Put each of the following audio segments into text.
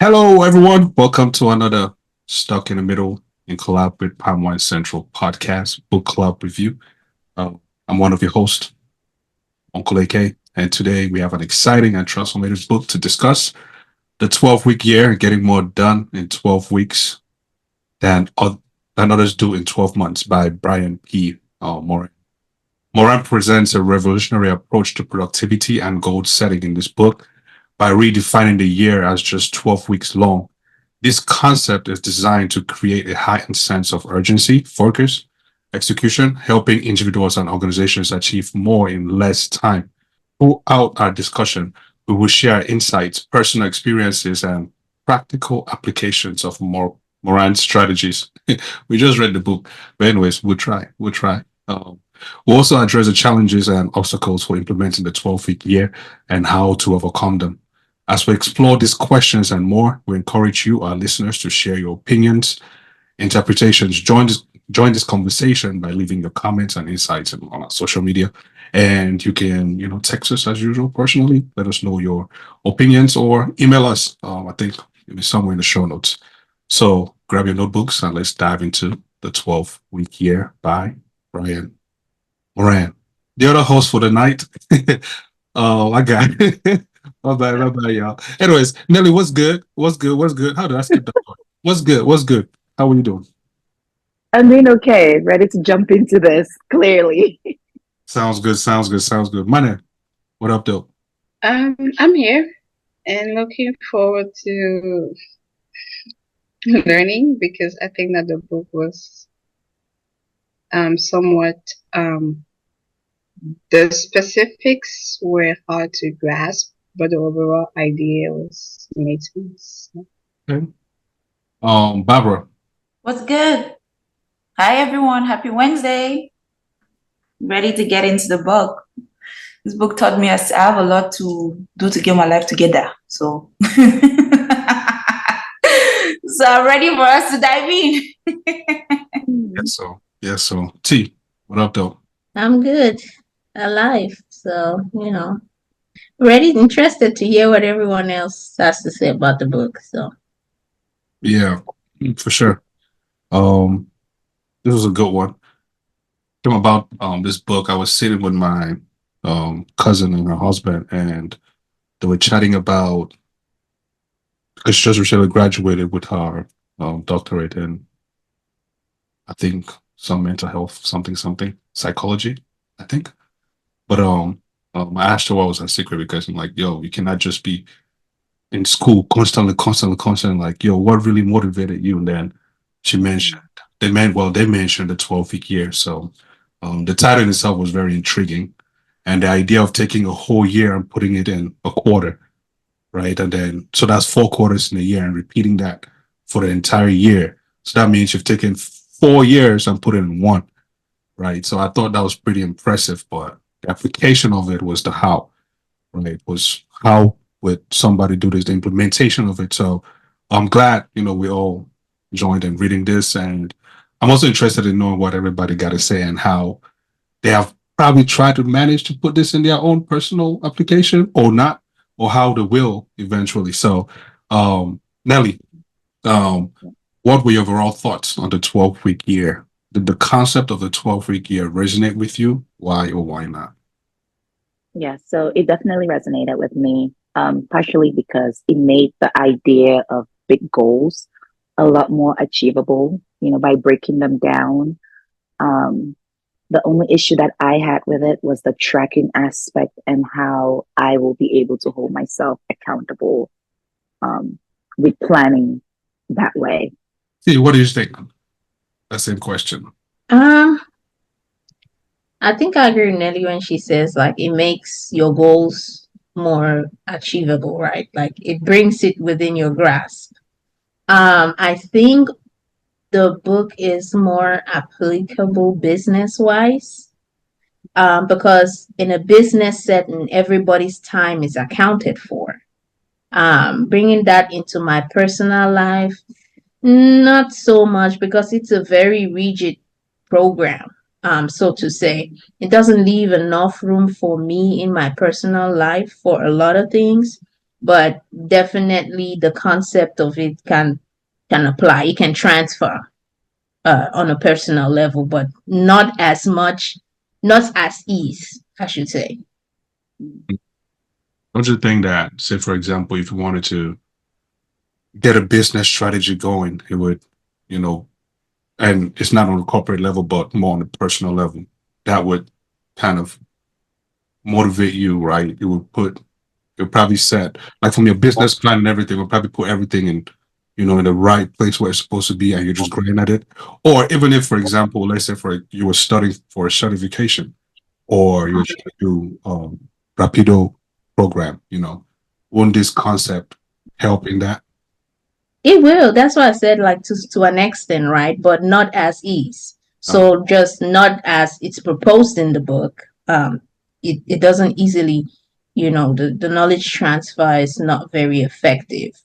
Hello, everyone. Welcome to another Stuck in the Middle in collab with Palm Wine Central podcast book club review. Uh, I'm one of your hosts, Uncle AK, and today we have an exciting and transformative book to discuss: The 12-Week Year, Getting More Done in 12 Weeks than, than Others Do in 12 Months by Brian P. Moran. Moran presents a revolutionary approach to productivity and goal setting in this book by redefining the year as just 12 weeks long. This concept is designed to create a heightened sense of urgency, focus, execution, helping individuals and organizations achieve more in less time. Throughout our discussion, we will share insights, personal experiences, and practical applications of Moran's strategies. We just read the book, but anyways, we'll try. We'll try. We'll also address the challenges and obstacles for implementing the 12-week year and how to overcome them. As we explore these questions and more, we encourage you, our listeners, to share your opinions, interpretations. Join this conversation by leaving your comments and insights on our social media. And you can, text us as usual personally. Let us know your opinions or email us. I think it'll be somewhere in the show notes. So grab your notebooks and let's dive into the 12-week year by Brian Moran. The other host for the night. Oh, I got it. My bad, y'all. Anyways, Nelly, what's good? What's good? What's good? How did I skip that part? What's good? What's good? How are you doing? I'm doing okay, ready to jump into this clearly. Sounds good. Sounds good. Sounds good. My name. What up, though? I'm here and looking forward to learning because I think that the book was somewhat the specifics were hard to grasp, but the overall idea was made sense. Okay. Barbara. What's good? Hi, everyone. Happy Wednesday. Ready to get into the book. This book taught me I have a lot to do to get my life together. So, so I'm ready for us to dive in. Yes, so. Yes, so. T. What up, though? I'm good, alive. So, ready, interested to hear what everyone else has to say about the book. So, Yeah, for sure. This was a good one. Came about this book. I was sitting with my cousin and her husband, and they were chatting about because she just recently graduated with her doctorate in, I think, some mental health, something, psychology, I think. But I asked her what was her secret because I'm like, yo, you cannot just be in school constantly, like, yo, what really motivated you? And then she mentioned they mentioned the 12-week year. So the title in itself was very intriguing. And the idea of taking a whole year and putting it in a quarter, right? And then so that's 4 quarters in a year and repeating that for the entire year. So that means you've taken 4 years and put it in one, right? So I thought that was pretty impressive, but the application of it was the how, right? Was how would somebody do this, the implementation of it. So I'm glad, we all joined in reading this. And I'm also interested in knowing what everybody got to say and how they have probably tried to manage to put this in their own personal application or not, or how they will eventually. So, Nelly, um, what were your overall thoughts on the 12-week year? Did the concept of the 12-week year resonate with you? Why or why not? Yeah, so it definitely resonated with me, partially because it made the idea of big goals a lot more achievable, by breaking them down. Um, the only issue that I had with it was the tracking aspect and how I will be able to hold myself accountable um, with planning that way. See, what do you think? That same question. um, I think I agree with Nelly when she says like it makes your goals more achievable, right? Like it brings it within your grasp. I think the book is more applicable business wise. Because in a business setting, everybody's time is accounted for. Bringing that into my personal life, not so much because it's a very rigid program, so to say. It doesn't leave enough room for me in my personal life for a lot of things. but definitely the concept of it can apply. It can transfer on a personal level, but not as much, not as ease, I should say. Don't you think that, say, for example, if you wanted to get a business strategy going, it would, you know, and it's not on a corporate level, but more on a personal level, that would kind of motivate you, right? It would put, it would probably set, like from your business plan and everything, it would probably put everything in, you know, in the right place where it's supposed to be and you're just growing at it. Or even if, for example, let's say for you were studying for a certification or you're trying to do Rapido program, you know, wouldn't this concept help in that? It will. That's why I said like to an extent, right? But not as ease. So just not as it's proposed in the book. It doesn't easily, the knowledge transfer is not very effective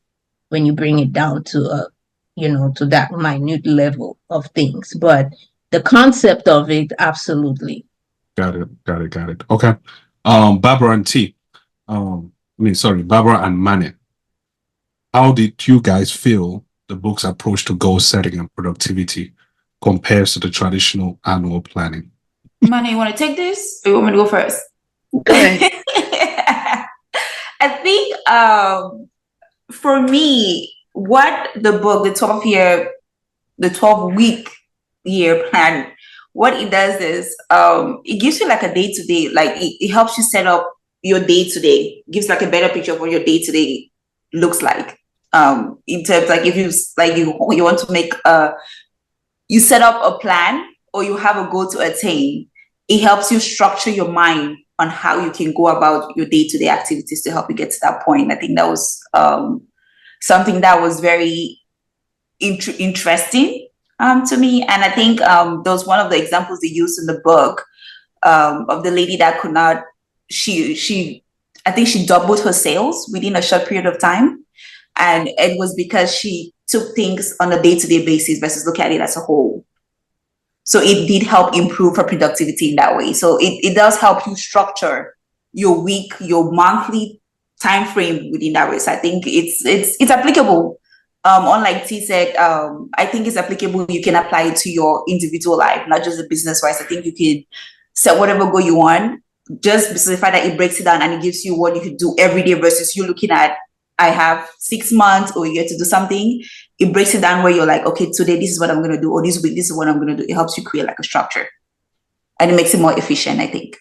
when you bring it down to to that minute level of things. But the concept of it, absolutely. Got it. Got it. Got it. Okay. Barbara and T. Sorry, Barbara and Mane. How did you guys feel the book's approach to goal setting and productivity compares to the traditional annual planning? Money, you want to take this, or you want me to go first? Go ahead. I think for me, what the book, the 12-week year plan, what it does is it gives you like a day-to-day, like it helps you set up your day-to-day, gives like a better picture of what your day-to-day looks like. In terms like if you want to make you set up a plan or you have a goal to attain, it helps you structure your mind on how you can go about your day-to-day activities to help you get to that point. I think that was something that was very interesting to me. And I think that was one of the examples they used in the book of the lady that could not, I think she doubled her sales within a short period of time. And it was because she took things on a day-to-day basis versus look at it as a whole. So it did help improve her productivity in that way. So it does help you structure your week, your monthly time frame within that way. So I think it's applicable. Unlike T said, I think it's applicable. You can apply it to your individual life, not just the business wise. I think you can set whatever goal you want. Just specify that it breaks it down and it gives you what you could do every day versus you looking at, I have 6 months or a year to do something. It breaks it down where you're like, okay, today this is what I'm going to do, or this week this is what I'm going to do. It helps you create like a structure, and it makes it more efficient, I think.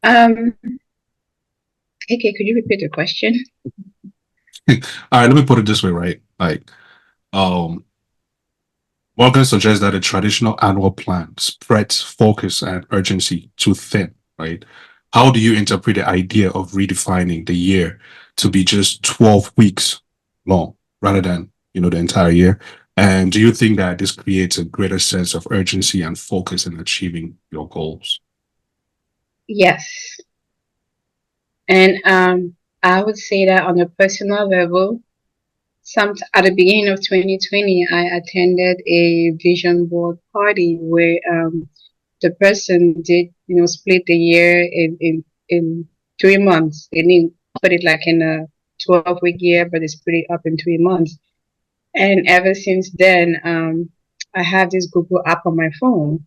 Okay, could you repeat the question? All right, let me put it this way, right? Like, Morgan suggests that a traditional annual plan spreads focus and urgency too thin, right? How do you interpret the idea of redefining the year to be just 12 weeks long rather than, the entire year? And do you think that this creates a greater sense of urgency and focus in achieving your goals? Yes. And I would say that on a personal level, at the beginning of 2020, I attended a vision board party where the person did, split the year in 3 months. They didn't put it like in a 12-week year, but they split it up in 3 months. And ever since then, I have this Google app on my phone,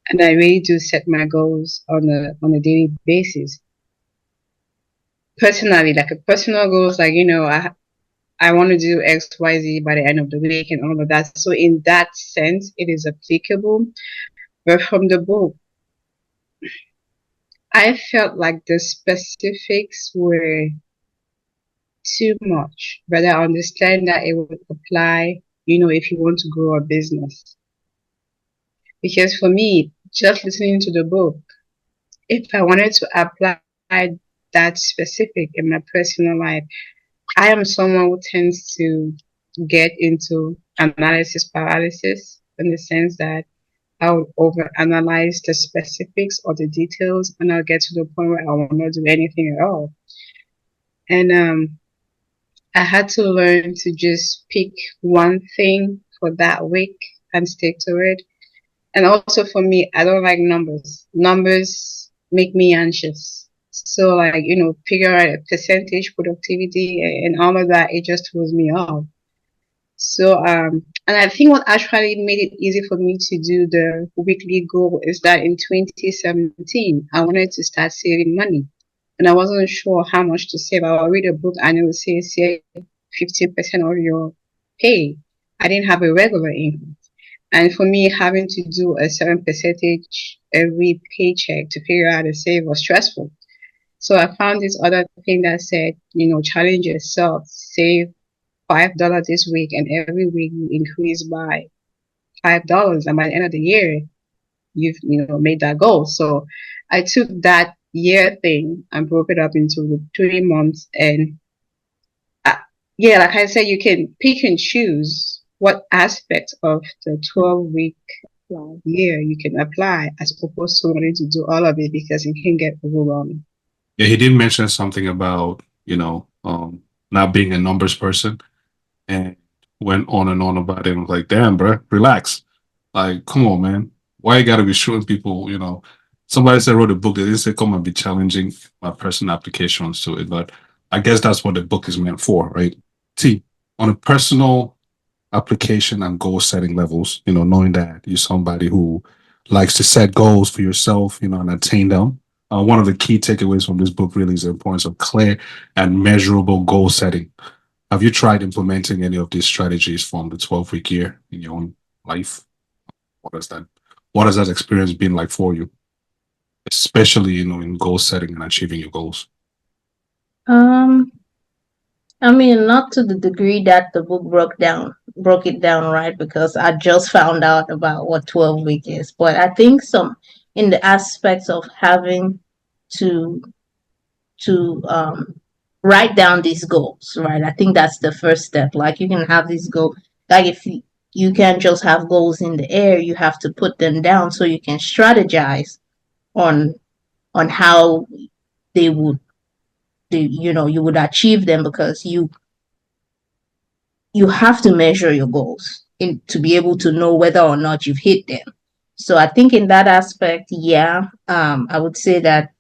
and I really do set my goals on a daily basis. Personally, like a personal goals, like I want to do X, Y, Z by the end of the week and all of that. So in that sense, it is applicable. But from the book, I felt like the specifics were too much, but I understand that it would apply, if you want to grow a business. Because for me, just listening to the book, if I wanted to apply that specific in my personal life, I am someone who tends to get into analysis paralysis in the sense that I'll overanalyze the specifics or the details, and I'll get to the point where I will not do anything at all. And I had to learn to just pick one thing for that week and stick to it. And also for me, I don't like numbers. Numbers make me anxious. So like, figure out a percentage productivity and all of that, it just throws me off. So, and I think what actually made it easy for me to do the weekly goal is that in 2017, I wanted to start saving money. And I wasn't sure how much to save. I would read a book and it would say save 15% of your pay. I didn't have a regular income. And for me, having to do a certain percentage every paycheck to figure out how to save was stressful. So I found this other thing that said, challenge yourself, save $5 this week, and every week you increase by $5, and by the end of the year, you've made that goal. So I took that year thing and broke it up into 3 months, and yeah, like I said, you can pick and choose what aspect of the 12-week year you can apply, as opposed to wanting to do all of it because it can get overwhelming. Yeah, he did mention something about, not being a numbers person, and went on and on about it. I was like, damn, bro, relax. Like, come on, man. Why you gotta be shooting people, Somebody said wrote a book, they didn't say come and be challenging my personal applications to it, but I guess that's what the book is meant for, right? See, on a personal application and goal setting levels, knowing that you're somebody who likes to set goals for yourself, and attain them. One of the key takeaways from this book really is the importance of clear and measurable goal setting. Have you tried implementing any of these strategies from the 12-week year in your own life? What has that experience been like for you? Especially, in goal setting and achieving your goals. I mean, not to the degree that the book broke it down, right? Because I just found out about what 12-week is. But I think some in the aspects of having to write down these goals, right? I think that's the first step. Like you can have these goals, like if you can't just have goals in the air, you have to put them down so you can strategize on how they would you would achieve them, because you have to measure your goals to be able to know whether or not you've hit them. So I think in that aspect, yeah, I would say that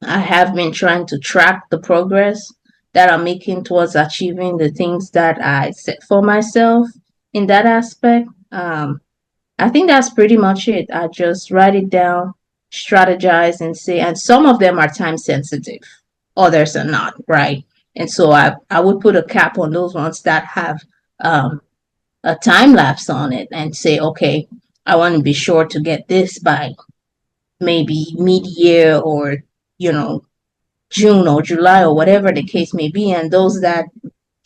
I have been trying to track the progress that I'm making towards achieving the things that I set for myself in that aspect. I think that's pretty much it. I just write it down, strategize, and say, and some of them are time sensitive, others are not, right? And so I would put a cap on those ones that have a time lapse on it and say, okay, I want to be sure to get this by maybe mid-year, or June or July, or whatever the case may be. And those that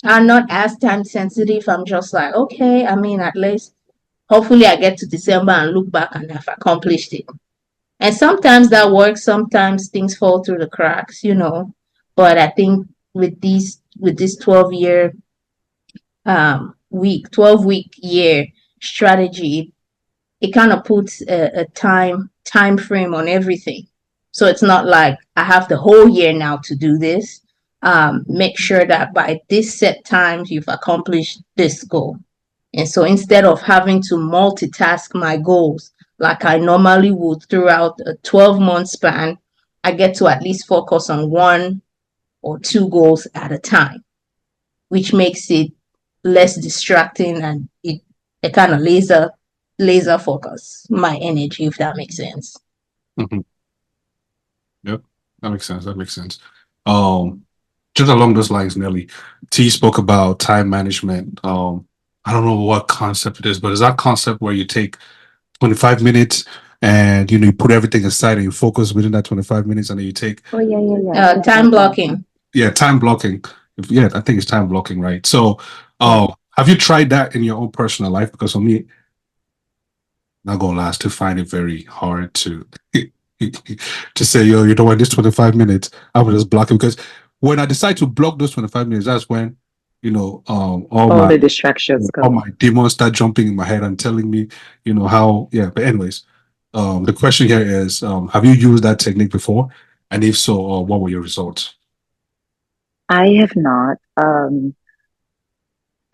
are not as time sensitive, I'm just like, okay, I mean, at least hopefully I get to December and look back and I've accomplished it. And sometimes that works, sometimes things fall through the cracks, But I think with this 12-year 12-week year strategy, it kind of puts a time frame on everything. So it's not like I have the whole year now to do this. Make sure that by this set time you've accomplished this goal. And so instead of having to multitask my goals like I normally would throughout a 12-month span, I get to at least focus on one or two goals at a time, which makes it less distracting, and it kind of laser focus my energy, if that makes sense. Mm-hmm. Yep, that makes sense. That makes sense. Just along those lines, Nelly, T spoke about time management. I don't know what concept it is, but is that concept where you take 25 minutes and you put everything aside and you focus within that 25 minutes, and then you take time blocking. Yeah, time blocking. Yeah, I think it's time blocking, right? So have you tried that in your own personal life? Because for me, not gonna last, to find it very hard to to say, yo, you know what, this 25 minutes, I will just block it. Because when I decide to block those 25 minutes, that's when, all the distractions all my demons start jumping in my head and telling me, how, yeah. But anyways, the question here is, have you used that technique before? And if so, what were your results? I have not.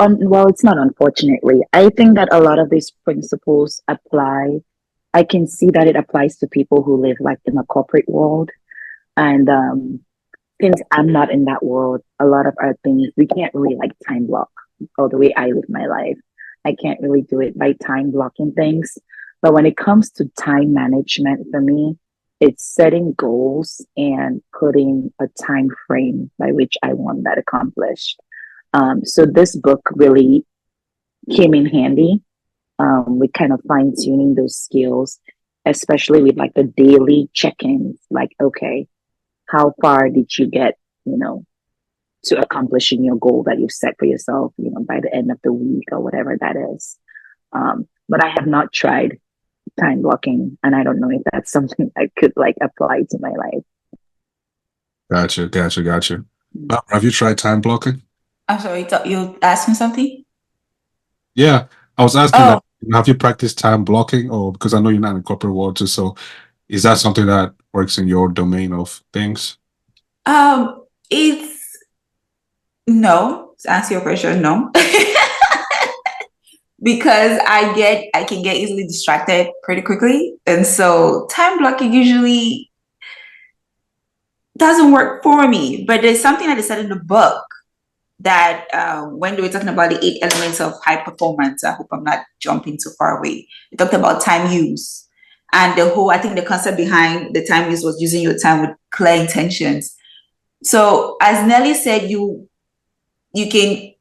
Well, it's not, unfortunately. I think that a lot of these principles apply. I can see that it applies to people who live like in the corporate world. And since I'm not in that world, a lot of our things we can't really like time block. Or the way I live my life, I can't really do it by time blocking things. But when it comes to time management for me, it's setting goals and putting a time frame by which I want that accomplished. So this book really came in handy with kind of fine tuning those skills, especially with like the daily check-ins. Like, okay, how far did you get, to accomplishing your goal that you've set for yourself, by the end of the week or whatever that is. But I have not tried time blocking, and I don't know if that's something I could like apply to my life. Gotcha. Have you tried time blocking? I'm sorry, you asked me something? Yeah, I was asking Oh, that. Have you practiced time blocking, or because I know you're not in corporate world too, so is that something that works in your domain of things? it's no. To answer your question, no. Because I can get easily distracted pretty quickly. And so time blocking usually doesn't work for me. But there's something that is said in the book that when they were talking about the 8 elements of high performance, I hope I'm not jumping too far away. They talked about time use. And I think the concept behind the time use was using your time with clear intentions. So as Nelly said, you can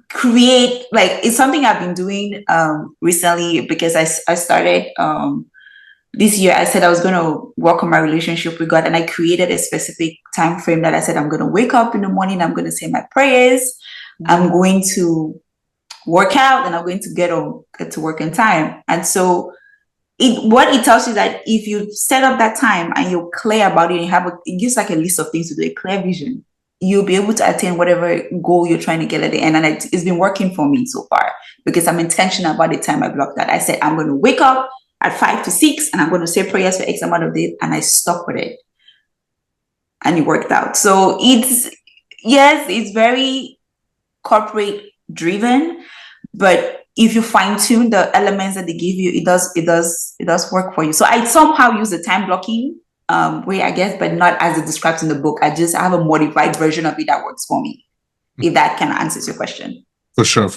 create, like, it's something I've been doing recently because I started this year. I said I was going to work on my relationship with God, and I created a specific time frame that I said I'm going to wake up in the morning, I'm going to say my prayers, I'm going to work out, and I'm going to get to work in time. And so what it tells you that if you set up that time and you're clear about it, and it gives like a list of things to do, a clear vision, you'll be able to attain whatever goal you're trying to get at the end. And it's been working for me so far because I'm intentional about the time I blocked that. I said, I'm going to wake up at 5 to 6 and I'm going to say prayers for X amount of days. And I stuck with it. And it worked out. So it's very corporate driven, but if you fine tune the elements that they give you, it does work for you. So I somehow use the time blocking way, I guess, but not as it describes in the book. I have a modified version of it that works for me. If that kind of answers your question. For sure.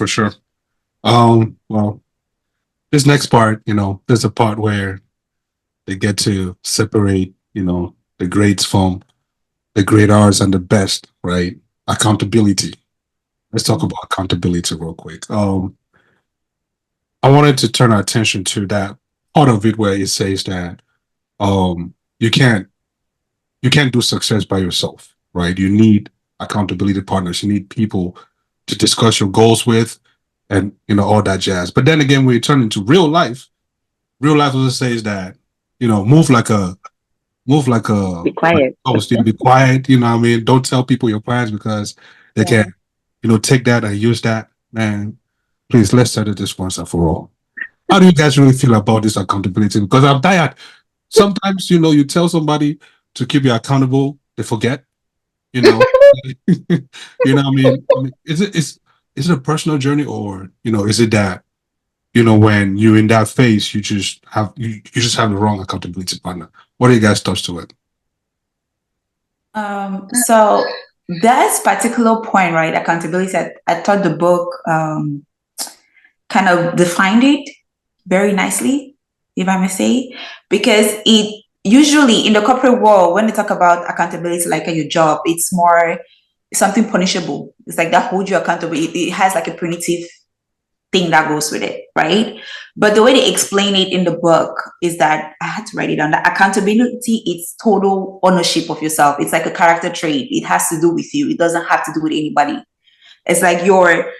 Well, this next part, there's a part where they get to separate, the greats from the great R's and the best, right? Accountability. Let's talk about accountability real quick. I wanted to turn our attention to that part of it where it says that you can't do success by yourself, right? You need accountability partners. You need people to discuss your goals with, and all that jazz. But then again, when you turn into real life also says that move like a Be quiet. host. Be quiet. You know what I mean? Don't tell people your plans because they can take that and use that. Man, please, let's settle this once and for all. How do you guys really feel about this accountability? Because I'm tired. Sometimes, you tell somebody to keep you accountable, they forget, you know. You know what I mean? Is it a personal journey, or, is it that, when you're in that phase, you just have the wrong accountability partner? What are you guys' thoughts to it? So that particular point, right? Accountability, I thought the book kind of defined it very nicely, if I may say, because it usually in the corporate world, when they talk about accountability, like at your job, it's more something punishable. It's like that holds you accountable. It has like a punitive thing that goes with it, right? But the way they explain it in the book is that I had to write it down. That accountability is total ownership of yourself. It's like a character trait. It has to do with you. It doesn't have to do with anybody. It's like you're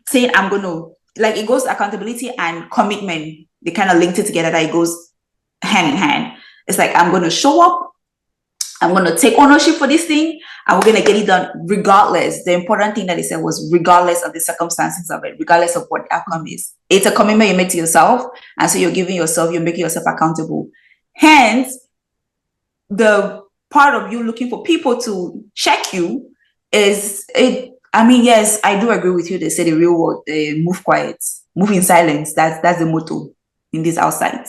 saying, I'm going to, like, it goes accountability and commitment. They kind of linked it together, that it goes hand in hand. It's like, I'm going to show up. I'm going to take ownership for this thing, and we're going to get it done regardless. The important thing that he said was regardless of the circumstances of it, regardless of what the outcome is. It's a commitment you make to yourself. And so you're making yourself accountable. Hence, the part of you looking for people to check you is it. I mean, yes, I do agree with you. They say the real world, move quiet, move in silence. That's the motto in this outside.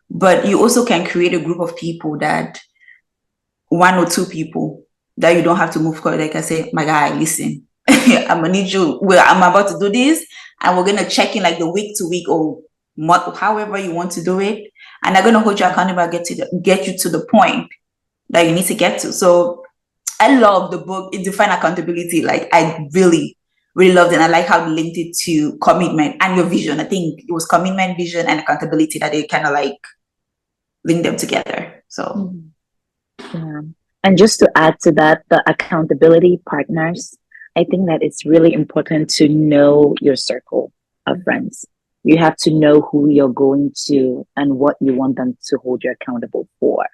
But you also can create a group of people that one or two people that you don't have to move forward. Like I say, my guy, listen, I'm gonna need you. I'm about to do this, and we're gonna check in like the week to week or month, however you want to do it, and I'm gonna hold you accountable and get you to the point that you need to get to. So I love the book. It defined accountability. Like I really, really loved it. And I like how it linked it to commitment and your vision. I think it was commitment, vision, and accountability that they kind of like link them together. So Yeah. And just to add to that, the accountability partners, I think that it's really important to know your circle of friends. You have to know who you're going to and what you want them to hold you accountable for.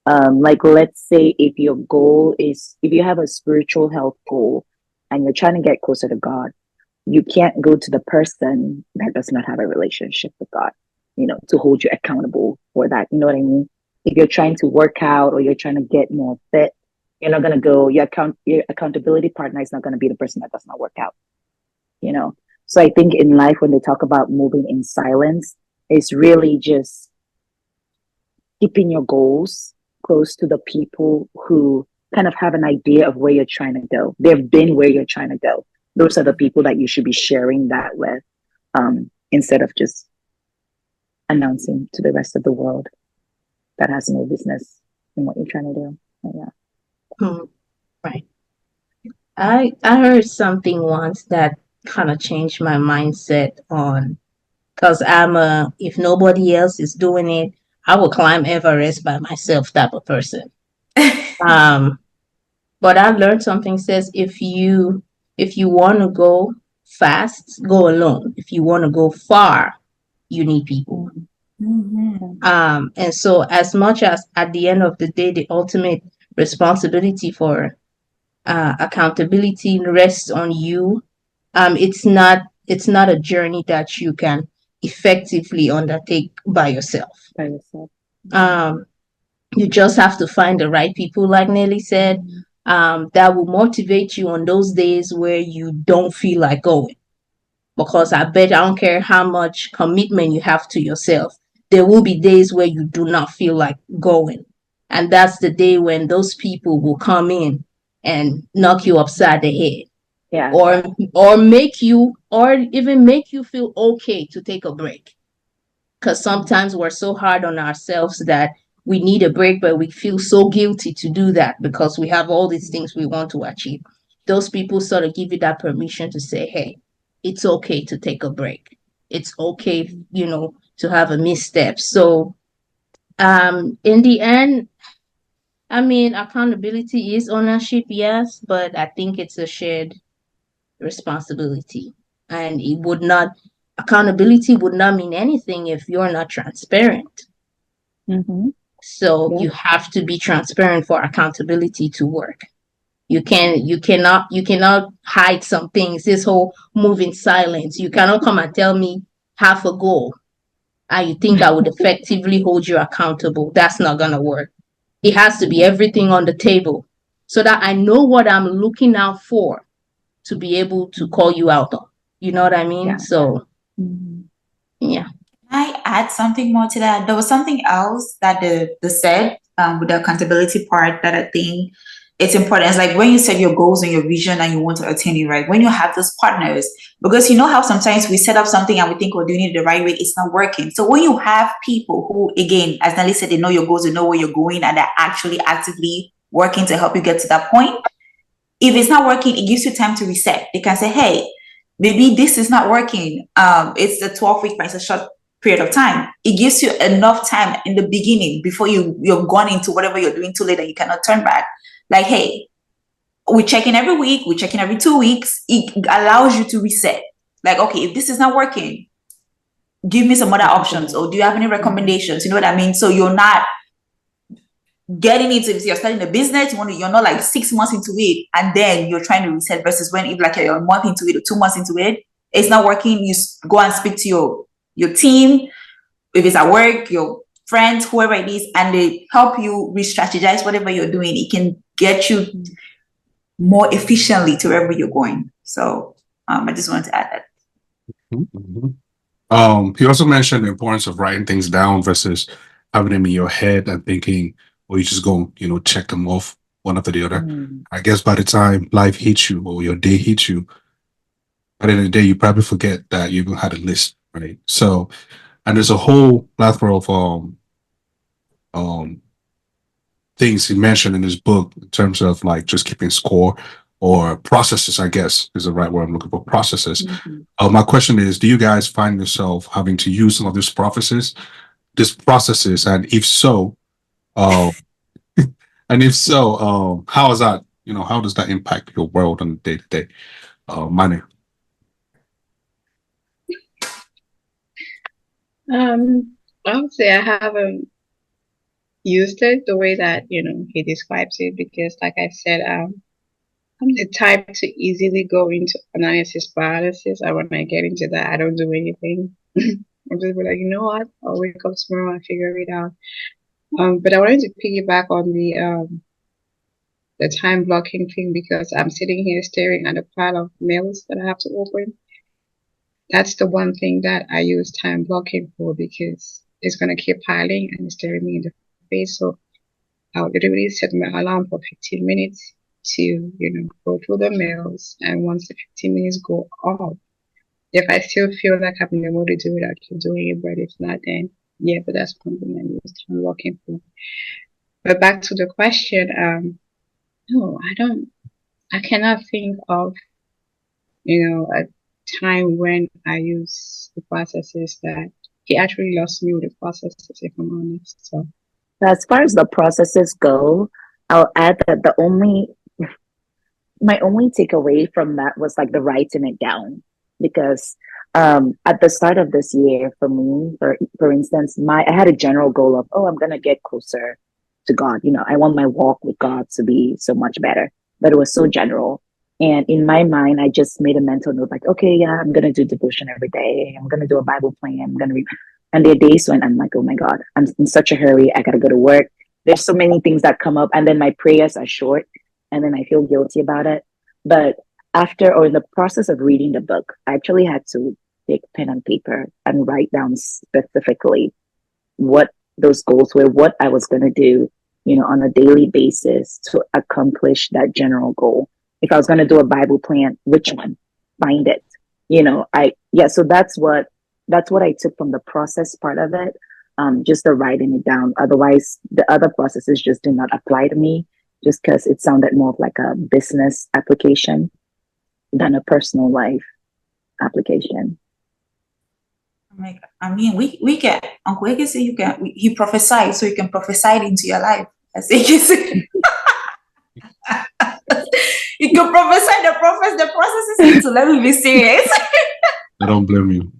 Like, let's say if your goal is, if you have a spiritual health goal and you're trying to get closer to God, you can't go to the person that does not have a relationship with God, to hold you accountable for that. You know what I mean? If you're trying to work out or you're trying to get more fit, you're not going to go, your accountability partner is not going to be the person that does not work out, you know? So I think in life, when they talk about moving in silence, it's really just keeping your goals close to the people who kind of have an idea of where you're trying to go. They've been where you're trying to go. Those are the people that you should be sharing that with, instead of just announcing to the rest of the world that has no business in what you're trying to do. Yeah. Right. I heard something once that kind of changed my mindset on, because if nobody else is doing it, I will climb Everest by myself type of person. But I've learned something says if you want to go fast, go alone. If you want to go far, you need people. And so as much as at the end of the day, the ultimate responsibility for accountability rests on you, it's not a journey that you can effectively undertake by yourself. You just have to find the right people, like Nelly said, that will motivate you on those days where you don't feel like going. Because I don't care how much commitment you have to yourself, there will be days where you do not feel like going. And that's the day when those people will come in and knock you upside the head. Yeah. Or even make you feel okay to take a break. Because sometimes we're so hard on ourselves that we need a break, but we feel so guilty to do that because we have all these things we want to achieve. Those people sort of give you that permission to say, hey, it's okay to take a break. It's okay, to have a misstep. So in the end, I mean, accountability is ownership, yes, but I think it's a shared responsibility. And accountability would not mean anything if you're not transparent. So you have to be transparent for accountability to work. You cannot hide some things. This whole move in silence. You cannot come and tell me half a goal and you think I would effectively hold you accountable. That's not gonna work. It has to be everything on the table so that I know what I'm looking out for to be able to call you out on. You know what I mean? Yeah. So yeah. I add something more to that. There was something else that the said with the accountability part that I think it's important. It's like when you set your goals and your vision and you want to attain it, right? When you have those partners, because you know how sometimes we set up something and we think we're doing it the right way, it's not working. So when you have people who, again, as Nelly said, they know your goals, they know where you're going, and they're actually actively working to help you get to that point. If it's not working, it gives you time to reset. They can say, hey, maybe this is not working. It's the 12-week, but it's a short period of time. It gives you enough time in the beginning before you're gone into whatever you're doing too late and you cannot turn back. Like, hey, we check in every week, we check in every 2 weeks. It allows you to reset. Like, okay, if this is not working, give me some other options, or do you have any recommendations? You know what I mean? So you're not getting into it. You're starting a business, you're not like 6 months into it and then you're trying to reset, versus when if like you're a month into it or 2 months into it, it's not working. You go and speak to your team, if it's at work, your friends, whoever it is, and they help you re-strategize whatever you're doing. It can get you more efficiently to wherever you're going. So I just wanted to add that. He also mentioned the importance of writing things down versus having them in your head and thinking or you just go, check them off one after the other. Mm. I guess by the time life hits you or your day hits you, at the end of the day, you probably forget that you even had a list, right? So, and there's a whole plethora of um things he mentioned in his book in terms of like just keeping score or processes, I guess is the right word I'm looking for, processes. Mhm. My question is, do you guys find yourself having to use some of these processes, and if so, uh, how is that, how does that impact your world on a day to day? Money. I would say I haven't used it the way that, he describes it because like I said, I'm the type to easily go into analysis paralysis, and when I get into that, I don't do anything. I'm just be like, you know what? I'll wake up tomorrow and figure it out. But I wanted to piggyback on the time blocking thing because I'm sitting here staring at a pile of mails that I have to open. That's the one thing that I use time blocking for because it's gonna keep piling and staring me in the face. So I'll literally set my alarm for 15 minutes to, go through the mails. And once the 15 minutes go off, if I still feel like I'm in the mood to do it, I'll keep doing it. But if not, then yeah, but that's one thing I use time blocking for. But back to the question, no, I cannot think of, a time when I use the processes that he actually lost me with the processes, if I'm honest. So, As far as the processes go, I'll add that my only takeaway from that was like the writing it down because at the start of this year for me, for instance, I had a general goal of, I'm gonna get closer to God. I want my walk with God to be so much better. But it was so general. And in my mind, I just made a mental note like, okay, yeah, I'm gonna do devotion every day. I'm gonna do a Bible plan. I'm gonna read. And there are days when I'm like, oh my God, I'm in such a hurry. I gotta go to work. There's so many things that come up, and then my prayers are short, and then I feel guilty about it. But after or in the process of reading the book, I actually had to take pen and paper and write down specifically what those goals were, what I was going to do, on a daily basis to accomplish that general goal. If I was going to do a Bible plan, which one? Find it. So that's what I took from the process part of it. Just the writing it down. Otherwise, the other processes just did not apply to me just because it sounded more of like a business application than a personal life application. Like, I mean, we can, Uncle Eke say he prophesied, so you can prophesy it into your life. As Eke say. You can prophesy the process is into, let me be serious. I don't blame you.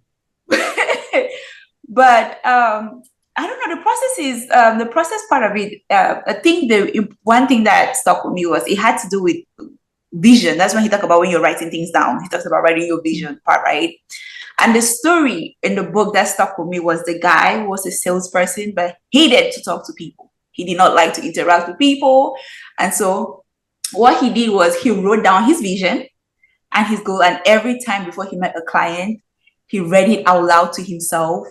But I don't know, the process part of it, I think the one thing that stuck with me was it had to do with vision. That's when he talked about when you're writing things down. He talks about writing your vision part, right? And the story in the book that stuck with me was the guy was a salesperson, but hated to talk to people. He did not like to interact with people. And so what he did was he wrote down his vision and his goal. And every time before he met a client, he read it out loud to himself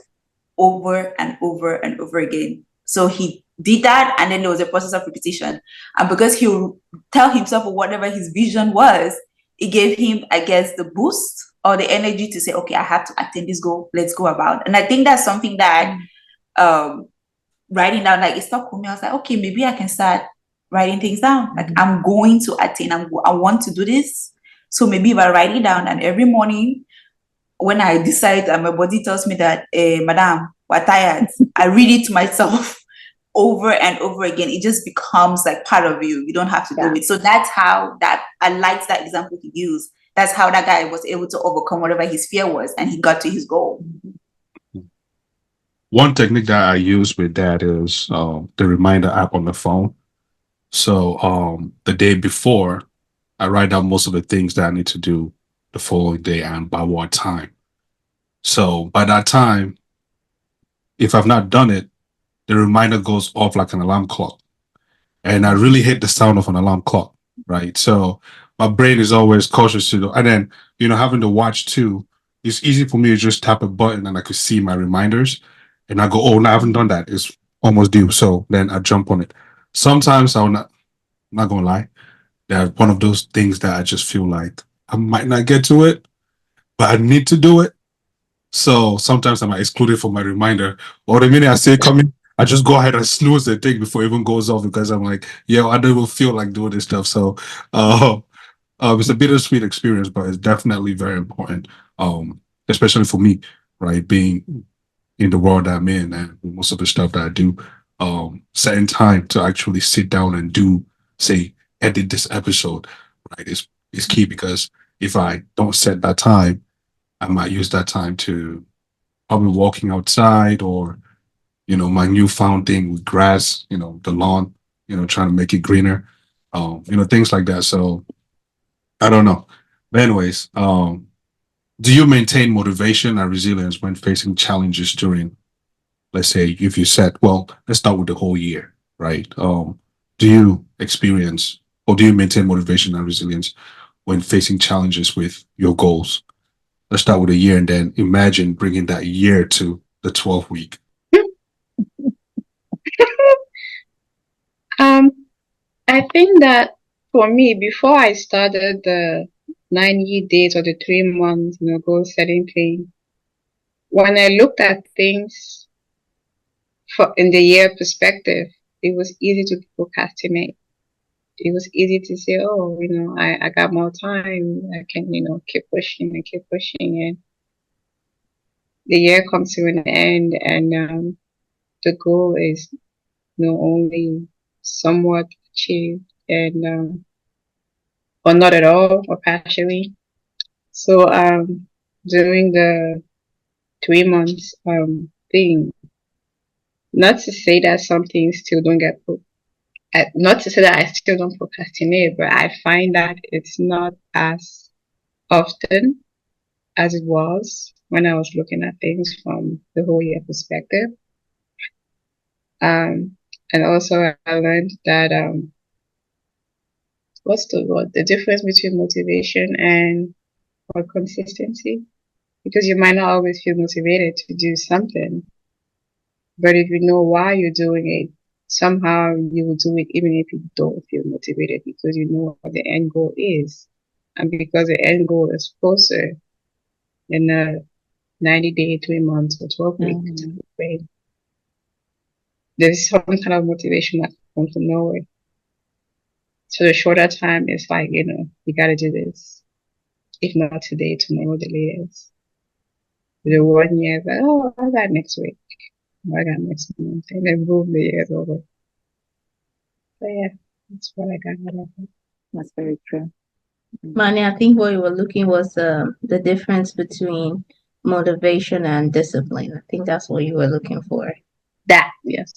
over and over and over again. So he did that, and then there was a process of repetition. And because he would tell himself whatever his vision was, it gave him, I guess, the boost or the energy to say, okay, I have to attain this goal. Let's go about. And I think that's something that writing down, like it stuck with me. I was like, okay, maybe I can start writing things down. Like I'm going to attain, I want to do this. So maybe if I write it down and every morning when I decide and my body tells me that, Madam, we're tired, I read it to myself over and over again. It just becomes like part of you. You don't have to do it. So that's how I liked that example he used. That's how that guy was able to overcome whatever his fear was, and he got to his goal. One technique that I use with that is the reminder app on the phone. So the day before, I write down most of the things that I need to do the following day and by what time. So by that time, if I've not done it, the reminder goes off like an alarm clock. And I really hate the sound of an alarm clock, right? So my brain is always cautious to do. And then, having to watch too, it's easy for me to just tap a button and I could see my reminders. And I go, oh, no, I haven't done that. It's almost due. So then I jump on it. sometimes I'm not gonna lie, that one of those things that I just feel like I might not get to it, but I need to do it. So sometimes I might exclude it from my reminder. Or the minute I see it coming, I just go ahead and snooze the thing before it even goes off because I'm like, yo, I don't even feel like doing this stuff. So uh, it's a bittersweet experience, but it's definitely very important. Especially for me, right? Being in the world I'm in and most of the stuff that I do, setting time to actually sit down and do, say, edit this episode, right? Is key because if I don't set that time, I might use that time to probably walking outside or, my newfound thing with grass, the lawn, trying to make it greener, things like that. So I don't know. But anyways, do you maintain motivation and resilience when facing challenges during, let's say, if you said, well, let's start with the whole year, right? Do you experience or do you maintain motivation and resilience when facing challenges with your goals? Let's start with a year and then imagine bringing that year to the 12th week. Um, I think that for me, before I started the 90 days or the 3 months, goal setting thing, when I looked at things in the year perspective, it was easy to procrastinate. It was easy to say, oh, I got more time. I can, keep pushing and keep pushing. And the year comes to an end, and the goal is, only somewhat achieved, and or not at all, or partially. So during the 3 months thing, not to say that some things still don't get put, not to say that I still don't procrastinate, but I find that it's not as often as it was when I was looking at things from the whole year perspective. And also I learned that what's the word? The difference between motivation and or consistency. Because you might not always feel motivated to do something, but if you know why you're doing it, somehow you will do it even if you don't feel motivated because you know what the end goal is. And because the end goal is closer in a 90-day, 3 months, or 12 weeks, right? There's some kind of motivation that comes from nowhere. So the shorter time is like, you got to do this. If not today, tomorrow, the latest. The 1 year, like, oh, I got next week. I got next month. And then boom, the year's over. So yeah, that's what I got out of it. That's very true. Manny, I think what you were looking was the difference between motivation and discipline. I think that's what you were looking for. That, yes.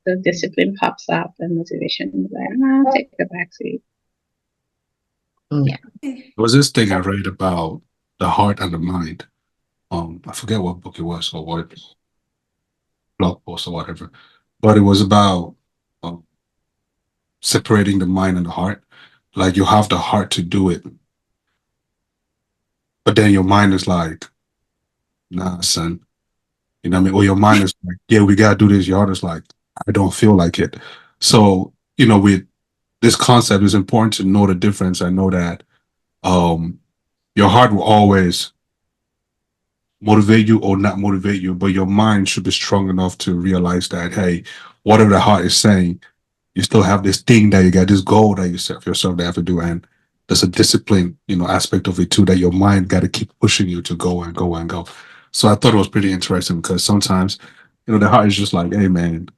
The discipline pops up and motivation is like, I'll take the backseat. Yeah. There was this thing I read about the heart and the mind. I forget what book it was or what blog post or whatever, but it was about um, separating the mind and the heart. Like you have the heart to do it, but then your mind is like, nah, son. You know what I mean? Or your mind is like, yeah, we gotta do this. Your heart is like, I don't feel like it. So, with this concept, it's important to know the difference. I know that your heart will always motivate you or not motivate you, but your mind should be strong enough to realize that, hey, whatever the heart is saying, you still have this thing that you got, this goal that you set for yourself to have to do. And there's a discipline, aspect of it too, that your mind got to keep pushing you to go and go and go. So I thought it was pretty interesting because sometimes, the heart is just like, hey, man,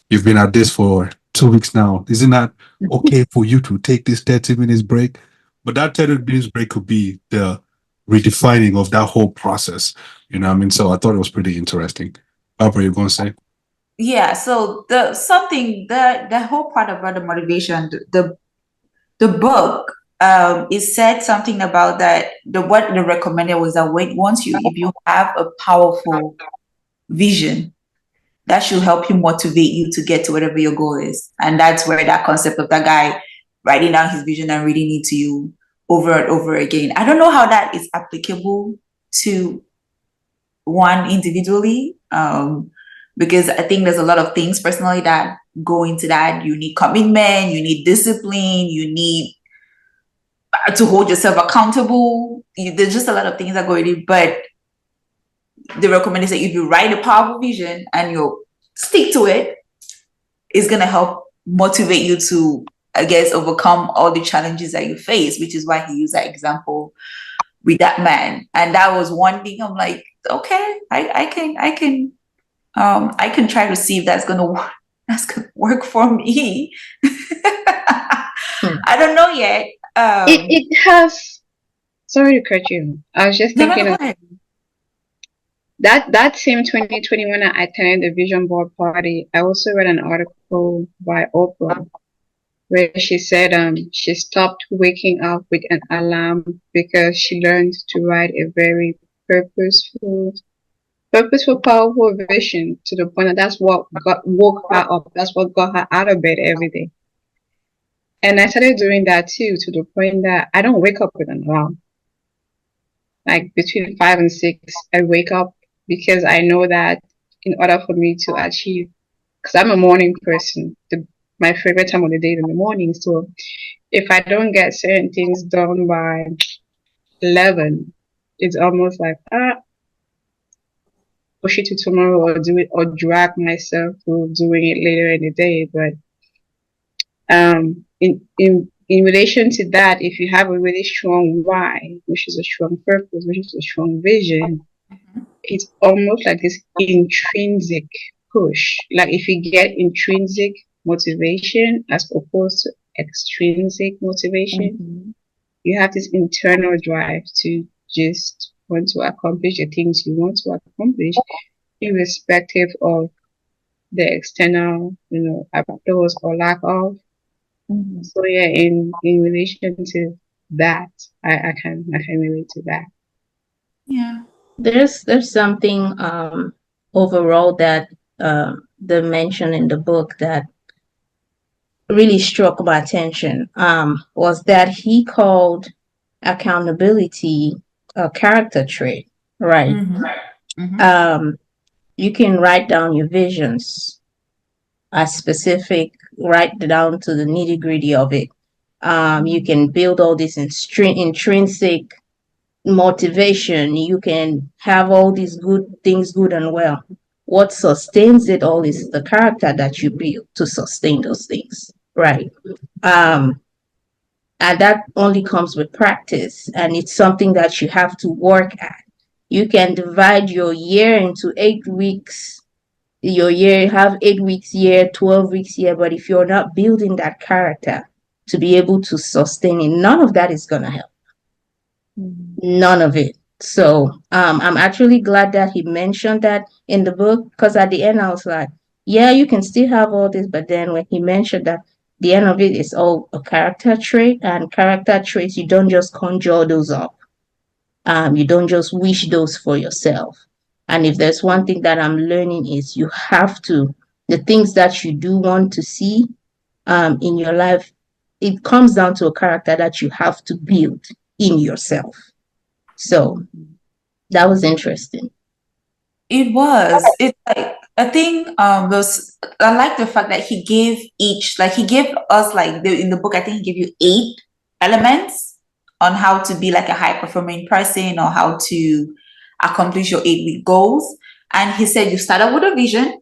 you've been at this for 2 weeks now. Is it not okay for you to take this 30 minutes break? But that 30 minutes break could be the redefining of that whole process. You know what I mean? So I thought it was pretty interesting. Barbara, you're going to say? Yeah, so the whole part about the motivation, the book, it said something about that. What they recommended was that if you have a powerful vision, that should help you motivate you to get to whatever your goal is. And that's where that concept of that guy writing down his vision and reading it to you over and over again. I don't know how that is applicable to one individually. because I think there's a lot of things personally that go into that. You need commitment, you need discipline, you need to hold yourself accountable. There's just a lot of things that go in it, but the recommendation is that if you write a powerful vision and you stick to it, it's going to help motivate you to, I guess, overcome all the challenges that you face, which is why he used that example with that man. And that was one thing I'm like, okay, I can try to see if that's gonna work for me. I don't know yet. It has. Sorry to cut you. I was just thinking No, of that same 2020 when I attended the vision board party. I also read an article by Oprah where she said she stopped waking up with an alarm because she learned to write a very purposeful, powerful vision to the point that that's what woke her up. That's what got her out of bed every day. And I started doing that too, to the point that I don't wake up with an alarm. Like between 5 and 6, I wake up because I know that in order for me to achieve, because I'm a morning person, my favorite time of the day is in the morning. So if I don't get certain things done by 11, it's almost like, push it to tomorrow or do it or drag myself to doing it later in the day. But in relation to that, if you have a really strong why, which is a strong purpose, which is a strong vision, it's almost like this intrinsic push. Like if you get intrinsic motivation as opposed to extrinsic motivation, you have this internal drive to just want to accomplish the things you want to accomplish, irrespective of the external, applause or lack of. So yeah, in relation to that, I can relate to that. Yeah. There's something overall that they mentioned in the book that really struck my attention. Was that he called accountability a character trait, right? You can write down your visions as specific, write down to the nitty gritty of it. You can build all this intrinsic motivation. You can have all these good things, good and well. What sustains it all is the character that you build to sustain those things, right? And that only comes with practice, and it's something that you have to work at. You can divide your year into 8 weeks. Your year, have 8 weeks year, 12 weeks year, but if you're not building that character to be able to sustain it, none of that is gonna help. None of it. So I'm actually glad that he mentioned that in the book, because at the end I was like, yeah, you can still have all this, but then when he mentioned that the end of it is all a character trait, and character traits, you don't just conjure those up. You don't just wish those for yourself. And if there's one thing that I'm learning is you have to, the things that you do want to see in your life, it comes down to a character that you have to build in yourself. So that was interesting. It was. It's like I think those. I like the fact that he gave us like in the book. I think he gave you 8 elements on how to be like a high performing person or how to accomplish your 8-week goals. And he said you start out with a vision.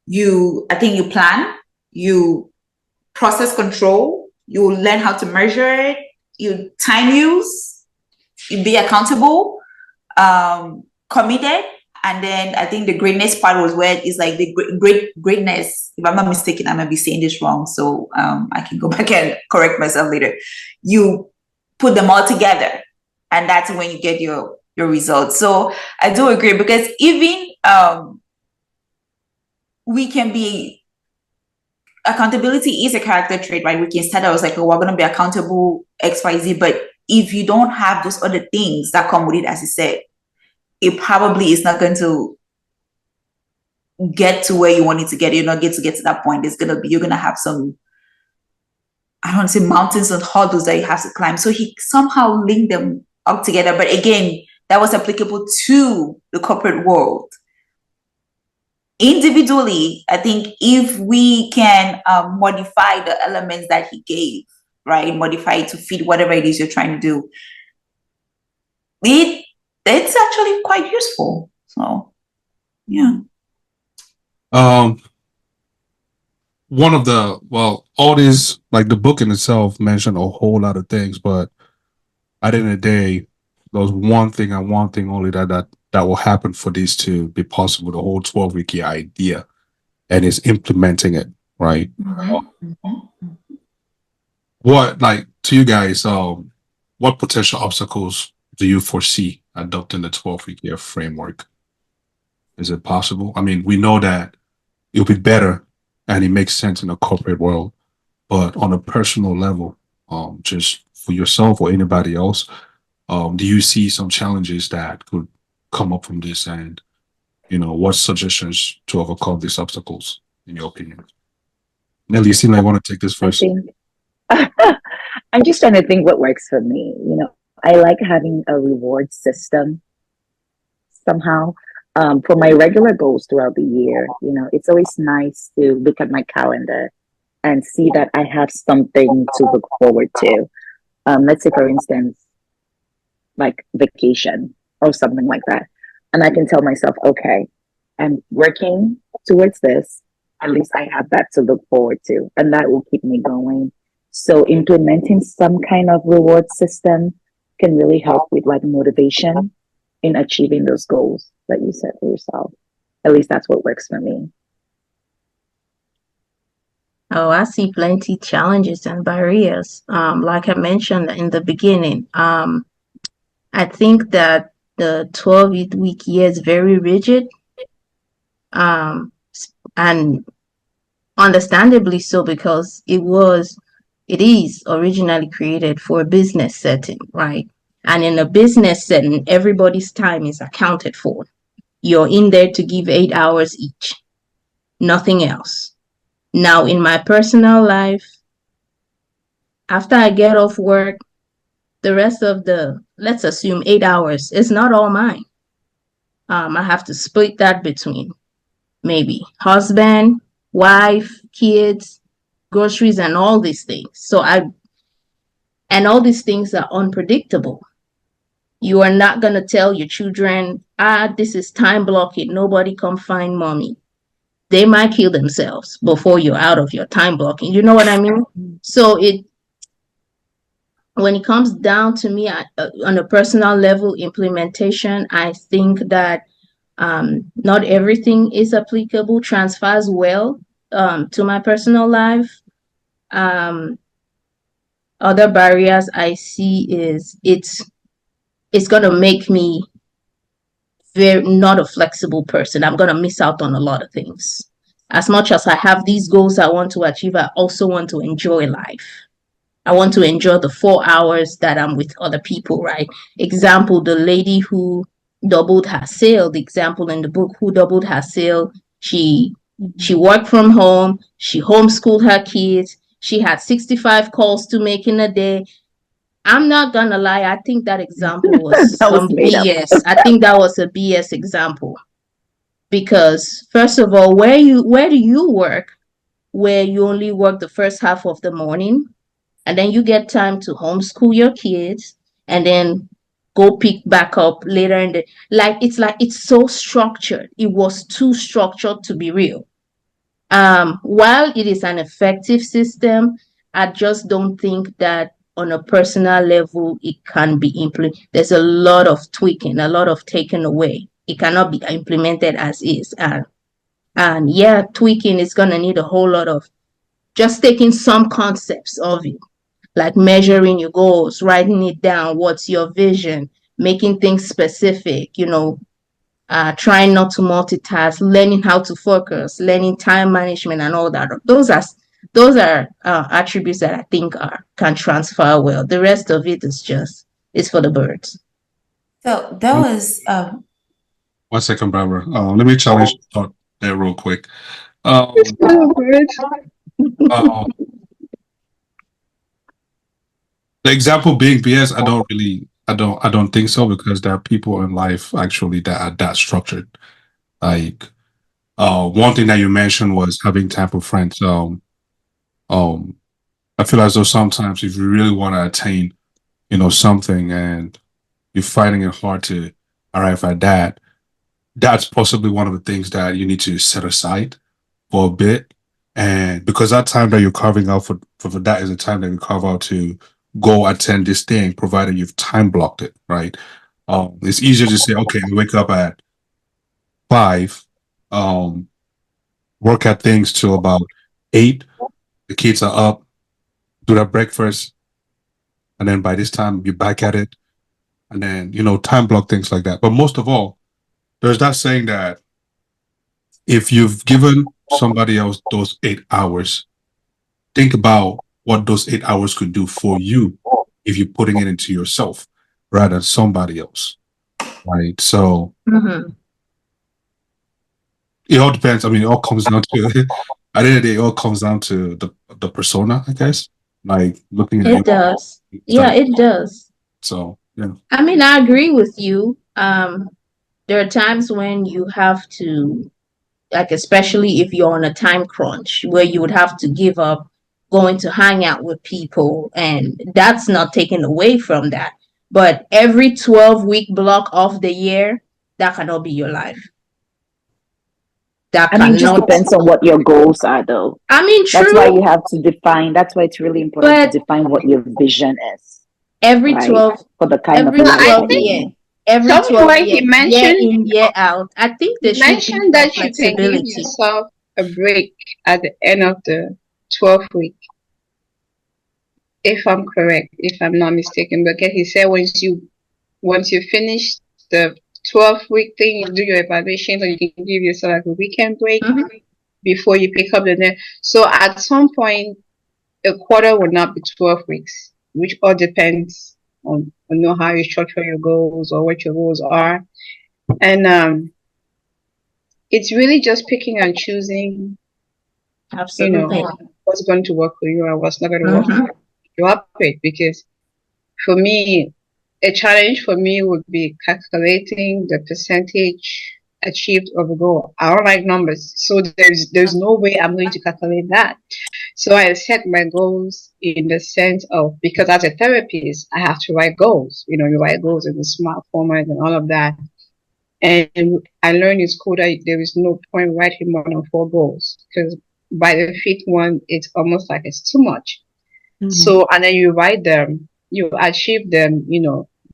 You plan. You process control. You learn how to measure it. You time use. You be accountable. Committed. And then I think the greatness part was where it's like the greatness. If I'm not mistaken, I might be saying this wrong. So I can go back and correct myself later. You put them all together. And that's when you get your results. So I do agree, because even we can be, accountability is a character trait, right? We can start out as like, oh, we're going to be accountable, XYZ. But if you don't have those other things that come with it, as you said, it probably is not going to get to where you want it to get. You're not going to get to that point. You're going to have some, I don't want to say mountains and hurdles that you have to climb. So he somehow linked them up together. But again, that was applicable to the corporate world. individually, I think if we can modify the elements that he gave, right, modify it to fit whatever it is you're trying to do, it's actually quite useful. So, yeah. One of the, well, all these, like the book in itself mentioned a whole lot of things, but at the end of the day, there's one thing and one thing only that will happen for these to be possible, the whole 12-week year idea, and is implementing it, right? What, like, to you guys, what potential obstacles do you foresee adopting the 12-week year framework? Is it possible? I mean, we know that it'll be better and it makes sense in a corporate world, but on a personal level, just for yourself or anybody else, do you see some challenges that could come up from this? And, what suggestions to overcome these obstacles, in your opinion? Nelly, you seem like you want to take this I first. think I'm just trying to think what works for me. I like having a reward system somehow. For my regular goals throughout the year, it's always nice to look at my calendar and see that I have something to look forward to. Let's say, for instance, like vacation or something like that. And I can tell myself, okay, I'm working towards this. At least I have that to look forward to, and that will keep me going. So implementing some kind of reward system can really help with like motivation in achieving those goals that you set for yourself. At least that's what works for me. Oh, I see plenty challenges and barriers. Like I mentioned in the beginning, I think that the 12-week year is very rigid, and understandably so, because it is originally created for a business setting, right? And in a business setting, everybody's time is accounted for. You're in there to give 8 hours each, nothing else. Now, in my personal life, after I get off work, the rest of let's assume 8 hours, is not all mine. I have to split that between maybe husband, wife, kids, groceries, and all these things. And all these things are unpredictable. You are not going to tell your children, this is time blocking, nobody come find mommy. They might kill themselves before you're out of your time blocking. You know what I mean? So when it comes down to me on a personal level implementation, I think that not everything is applicable, transfers well to my personal life. Other barriers I see is it's going to make me very not a flexible person. I'm going to miss out on a lot of things. As much as I have these goals I want to achieve, I also want to enjoy life. I want to enjoy the 4 hours that I'm with other people, right? Example, the lady who doubled her sale, the example in the book, who doubled her sale, she worked from home, she homeschooled her kids, she had 65 calls to make in a day. I'm not gonna lie, I think that example was some BS. I think that was a BS example. Because first of all, where do you work where you only work the first half of the morning and then you get time to homeschool your kids and then go pick back up later in the it's so structured. It was too structured to be real. While it is an effective system, I just don't think that on a personal level it can be implemented. There's a lot of tweaking, a lot of taking away. It cannot be implemented as is. And yeah, tweaking is going to need a whole lot of just taking some concepts of it, like measuring your goals, writing it down, what's your vision, making things specific, trying not to multitask, learning how to focus, learning time management and all that. Those are attributes that I think can transfer well. The rest of it is for the birds. So that was 1 second, Barbara. Let me challenge your thought there real quick. The example being BS, I don't think so, because there are people in life actually that are that structured. Like, One thing that you mentioned was having time for friends. Um, I feel as though sometimes if you really want to attain, something and you're finding it hard to arrive at that, that's possibly one of the things that you need to set aside for a bit. And because that time that you're carving out for that is a time that you carve out to go attend this thing, provided you've time blocked it, right? It's easier to say, okay, I wake up at 5, um, work at things till about 8. The kids are up, do their breakfast, and then by this time you're back at it, and then time block things like that. But most of all, there's that saying that if you've given somebody else those 8 hours, think about what those 8 hours could do for you if you're putting it into yourself rather than somebody else, right? So it all depends. I mean, it all comes down to at the end of the day, it all comes down to the persona, I guess. Like looking at It does. Yeah, it does. So yeah. I mean, I agree with you. There are times when you have to, like, especially if you're on a time crunch, where you would have to give up going to hang out with people, and that's not taken away from that. But every 12-week block of the year, that cannot be your life. I mean, it just depends on what your goals are, though. I mean, true. That's why you have to define. That's why it's really important to define what your vision is. Every 12 for the kind of life that you every 12 years, year in, year out. I think there should be that you flexibility. can give yourself a break at the end of the 12th week. If I'm correct, if I'm not mistaken, because he said once you finish the 12-week thing, you do your evaluation, so you can give yourself like a weekend break before you pick up the next. So at some point, a quarter will not be 12 weeks, which all depends on how you structure your goals or what your goals are. And it's really just picking and choosing, absolutely, what's going to work for you and what's not going to work for you operate. Because for me, a challenge for me would be calculating the percentage achieved of a goal. I don't like numbers, so there's no way I'm going to calculate that. So I set my goals in the sense of, because as a therapist, I have to write goals. You write goals in the smart format and all of that. And I learned in school that there is no point writing more than 4 goals, because by the 5th one, it's almost like it's too much. So, and then you write them, you achieve them,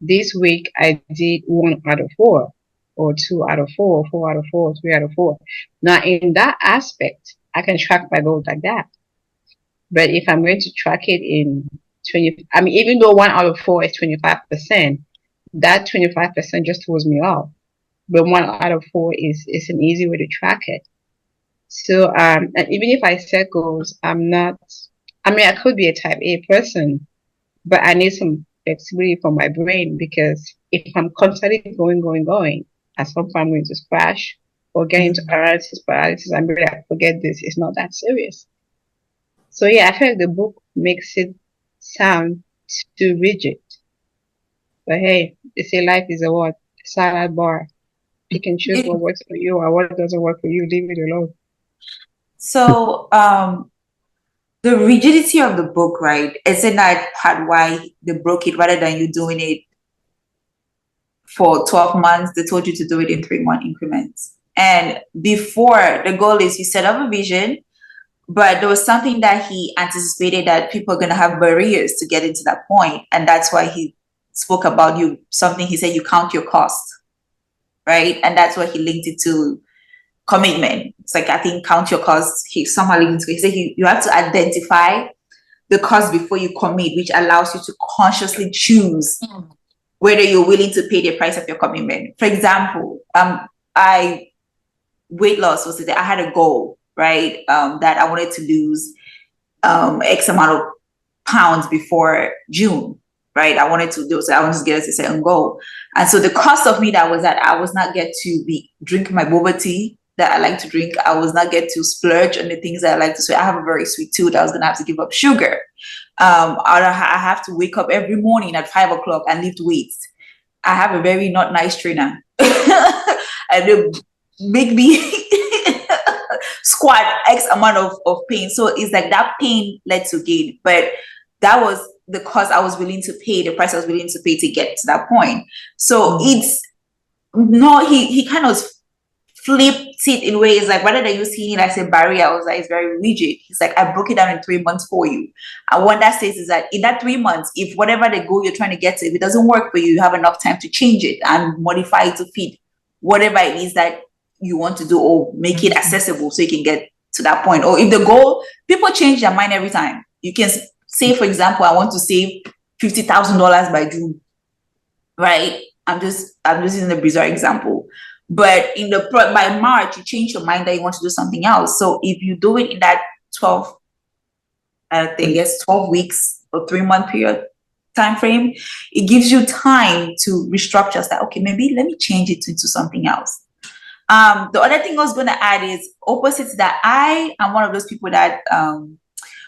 this week I did 1 out of 4, or 2 out of 4, 4 out of 4, 3 out of 4. Now, in that aspect, I can track my goals like that. But if I'm going to track it in 20, I mean, even though 1 out of 4 is 25%, that 25% just throws me off. But 1 out of 4 is an easy way to track it. So, and even if I set goals, I could be a type A person, but I need some flexibility for my brain, because if I'm constantly going, at some point I'm going to crash or get into paralysis, I'm really like, forget this, it's not that serious. So yeah, I feel like the book makes it sound too rigid. But hey, they say life is a salad bar. You can choose what works for you or what doesn't work for you, leave it alone. So the rigidity of the book, right? Isn't that part why they broke it, rather than you doing it for 12 months? They told you to do it in 3-month increments. And before, the goal is you set up a vision, but there was something that he anticipated, that people are going to have barriers to get into that point. And that's why he spoke about he said you count your cost, right? And that's why he linked it to commitment. It's like, I think count your costs. He somehow linked to it. He said you have to identify the cost before you commit, which allows you to consciously choose whether you're willing to pay the price of your commitment. For example, weight loss was that I had a goal, right? That I wanted to lose X amount of pounds before June, right? I wanted to do so. I wanted to get a certain goal. And so the cost of me that was that I was not get to drink my boba tea that I like to drink. I was not get to splurge on the things that I like to. So I have a very sweet tooth. I was going to have to give up sugar. I have to wake up every morning at 5 o'clock and lift weights. I have a very not nice trainer. And they make me squat X amount of pain. So it's like that pain led to gain, but that was the cost I was willing to pay, the price I was willing to pay to get to that point. So it's no, he kind of flipped it in ways like rather than you seeing it as a barrier, I was like, it's very rigid. He's like, I broke it down in 3 months for you. And what that says is that in that 3 months, if whatever the goal you're trying to get to, if it doesn't work for you, you have enough time to change it and modify it to fit whatever it is that you want to do, or make it accessible so you can get to that point. Or if the goal, people change their mind every time. You can say, for example, I want to save $50,000 by June, right? I'm just using a bizarre example. But by March, you change your mind that you want to do something else. So if you do it in that 12 weeks or 3-month period time frame, it gives you time to restructure that. Okay, maybe let me change it into something else. The other thing I was going to add is opposite to that. I am one of those people that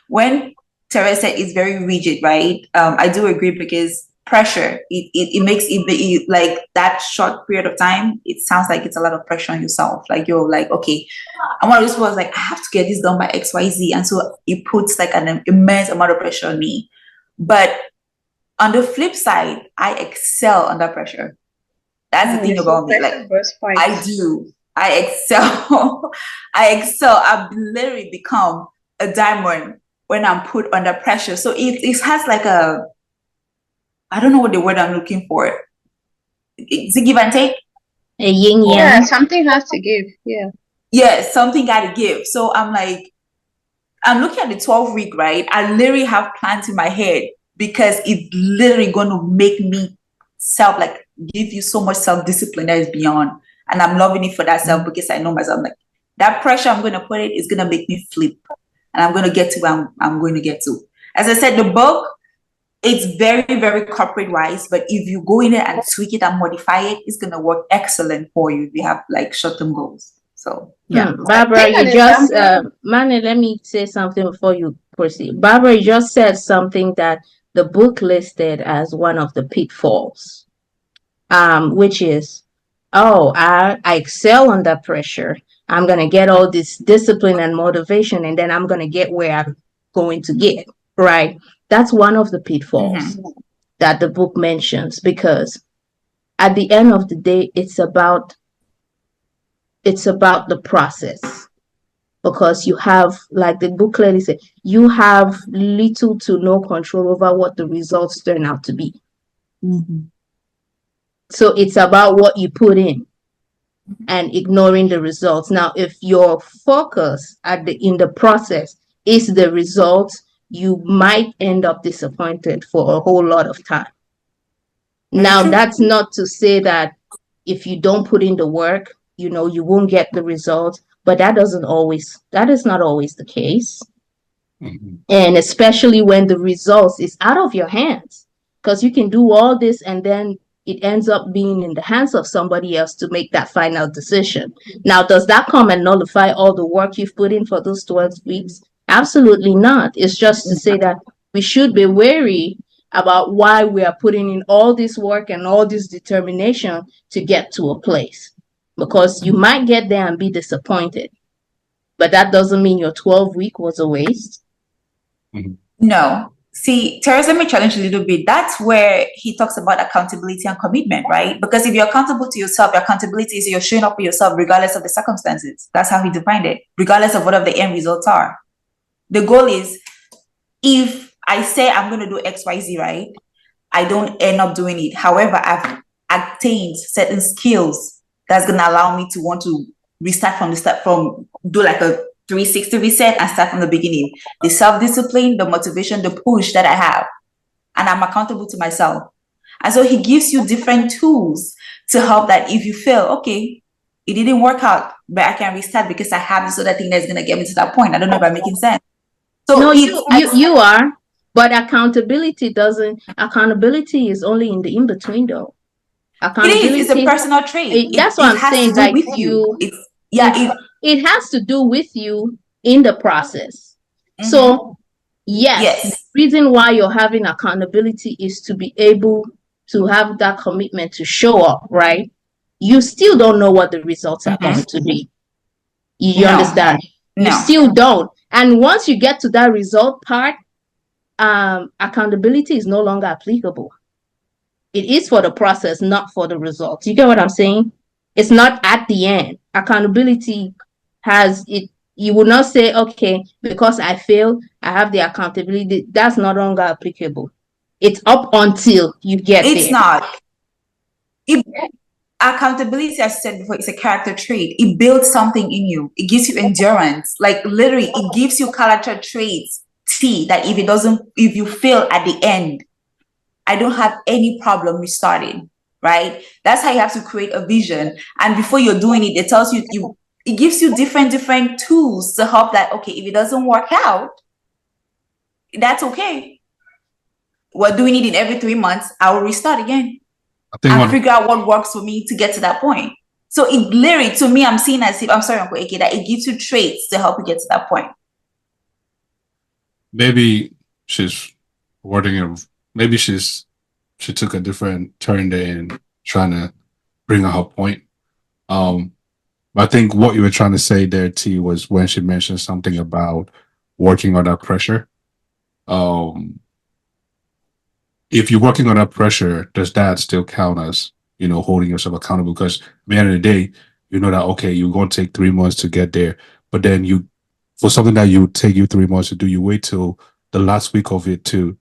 when Teresa is very rigid, right? I do agree, because pressure, it makes it like that short period of time, it sounds like it's a lot of pressure on yourself. Like you're like, okay, I'm one of those people like, I have to get this done by XYZ. And so it puts like an immense amount of pressure on me. But on the flip side, I excel under pressure. That's the thing about me. Like I do. I excel. I excel. I've literally become a diamond when I'm put under pressure. So it has like a, I don't know what the word I'm looking for. Is it give and take? A yin yang. Yeah, something has to give. Yeah. Yeah, something got to give. So I'm like, I'm looking at the 12-week, right? I literally have plans in my head, because it's literally going to make me give you so much self-discipline that is beyond. And I'm loving it for that self, because I know myself, like that pressure I'm going to put it is going to make me flip. And I'm going to get to where I'm going to get to. As I said, the book, it's very, very corporate wise, but if you go in there and tweak it and modify it, it's going to work excellent for you if you have like short-term goals. So, yeah. Barbara, you just, Manny, let me say something before you proceed. Barbara, you just said something that the book listed as one of the pitfalls, which is, I excel under pressure. I'm going to get all this discipline and motivation, and then I'm going to get where I'm going to get, right? That's one of the pitfalls that the book mentions, because at the end of the day, it's about the process. Because you have, like the book clearly said, you have little to no control over what the results turn out to be. So it's about what you put in and ignoring the results. Now, if your focus in the process is the results, you might end up disappointed for a whole lot of time. Now, that's not to say that if you don't put in the work, you won't get the results, but that is not always the case. And especially when the results is out of your hands, because you can do all this and then it ends up being in the hands of somebody else to make that final decision. Now, does that come and nullify all the work you've put in for those 12 weeks? Absolutely not. It's just to say that we should be wary about why we are putting in all this work and all this determination to get to a place, because you might get there and be disappointed, but that doesn't mean your 12-week was a waste. No. See, Teresa, let me challenge a little bit. That's where he talks about accountability and commitment, right? Because if you're accountable to yourself, your accountability is you're showing up for yourself regardless of the circumstances. That's how he defined it, regardless of whatever the end results are. The goal is, if I say I'm going to do XYZ, right, I don't end up doing it. However, I've attained certain skills that's going to allow me to want to restart do like a 360 reset and start from the beginning. The self-discipline, the motivation, the push that I have, and I'm accountable to myself. And so he gives you different tools to help that if you feel, okay, it didn't work out, but I can restart because I have this other thing that's going to get me to that point. I don't know if I'm making sense. So no, you are, but accountability is only in the in-between though. Accountability is a personal trait. That's what I'm saying. Like it has to do with you in the process. So yes, the reason why you're having accountability is to be able to have that commitment to show up, right? You still don't know what the results are going to be. You understand? You No. still don't. And once you get to that result part, accountability is no longer applicable. It is for the process, not for the result. You get what I'm saying? It's not at the end. Accountability has it. You will not say, okay, because I failed, I have the accountability. That's no longer applicable. It's up until you get It's there. not. Accountability, as I said before, is a character trait. It builds something in you. It gives you endurance. Like literally, it gives you character traits. That if you fail at the end, I don't have any problem restarting. Right? That's how you have to create a vision. And before you're doing it, it tells you it gives you different tools to help that. Okay, if it doesn't work out, that's okay. We're doing it in every 3 months. I will restart again. I think And figure out what works for me to get to that point. So it literally, to me, I'm seeing as if, I'm sorry, Uncle Ike, that it gives you traits to help you get to that point. maybe she's wording it. Maybe she took a different turn there in trying to bring out her point. I think what you were trying to say there, T, was when she mentioned something about working under pressure. If you're working under pressure, does that still count as, holding yourself accountable? Because at the end of the day, you know that, okay, you're going to take 3 months to get there, but then for something that you take you 3 months to do, you wait till the last week of it to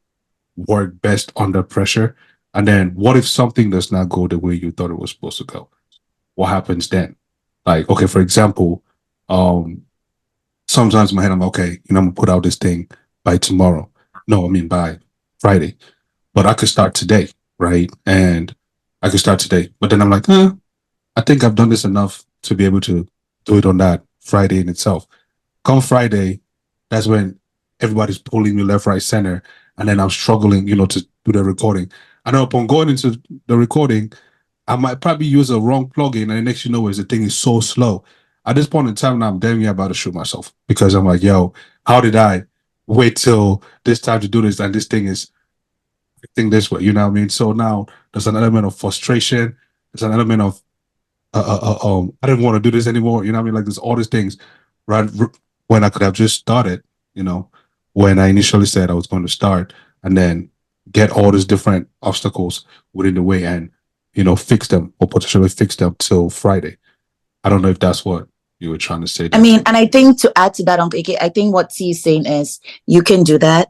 work best under pressure. And then what if something does not go the way you thought it was supposed to go? What happens then? Like, okay, for example, sometimes in my head, I'm okay, I'm gonna put out this thing by tomorrow. No, I mean by Friday. But I could start today, right? And I could start today. But then I'm like, I think I've done this enough to be able to do it on that Friday in itself. Come Friday, that's when everybody's pulling me left, right, center. And then I'm struggling, to do the recording. And then upon going into the recording, I might probably use a wrong plugin. And the next you know is the thing is so slow. At this point in time now, I'm damn near about to shoot myself because I'm like, yo, how did I wait till this time to do this? And this thing is acting this way, you know what I mean? So now there's an element of frustration. There's an element of, I didn't want to do this anymore. You know what I mean? Like there's all these things, right? When I could have just started, when I initially said I was going to start and then get all these different obstacles within the way and, fix them or potentially fix them till Friday. I don't know if that's what you were trying to say. I mean, and I think to add to that, Uncle Ike, I think what T is saying is you can do that.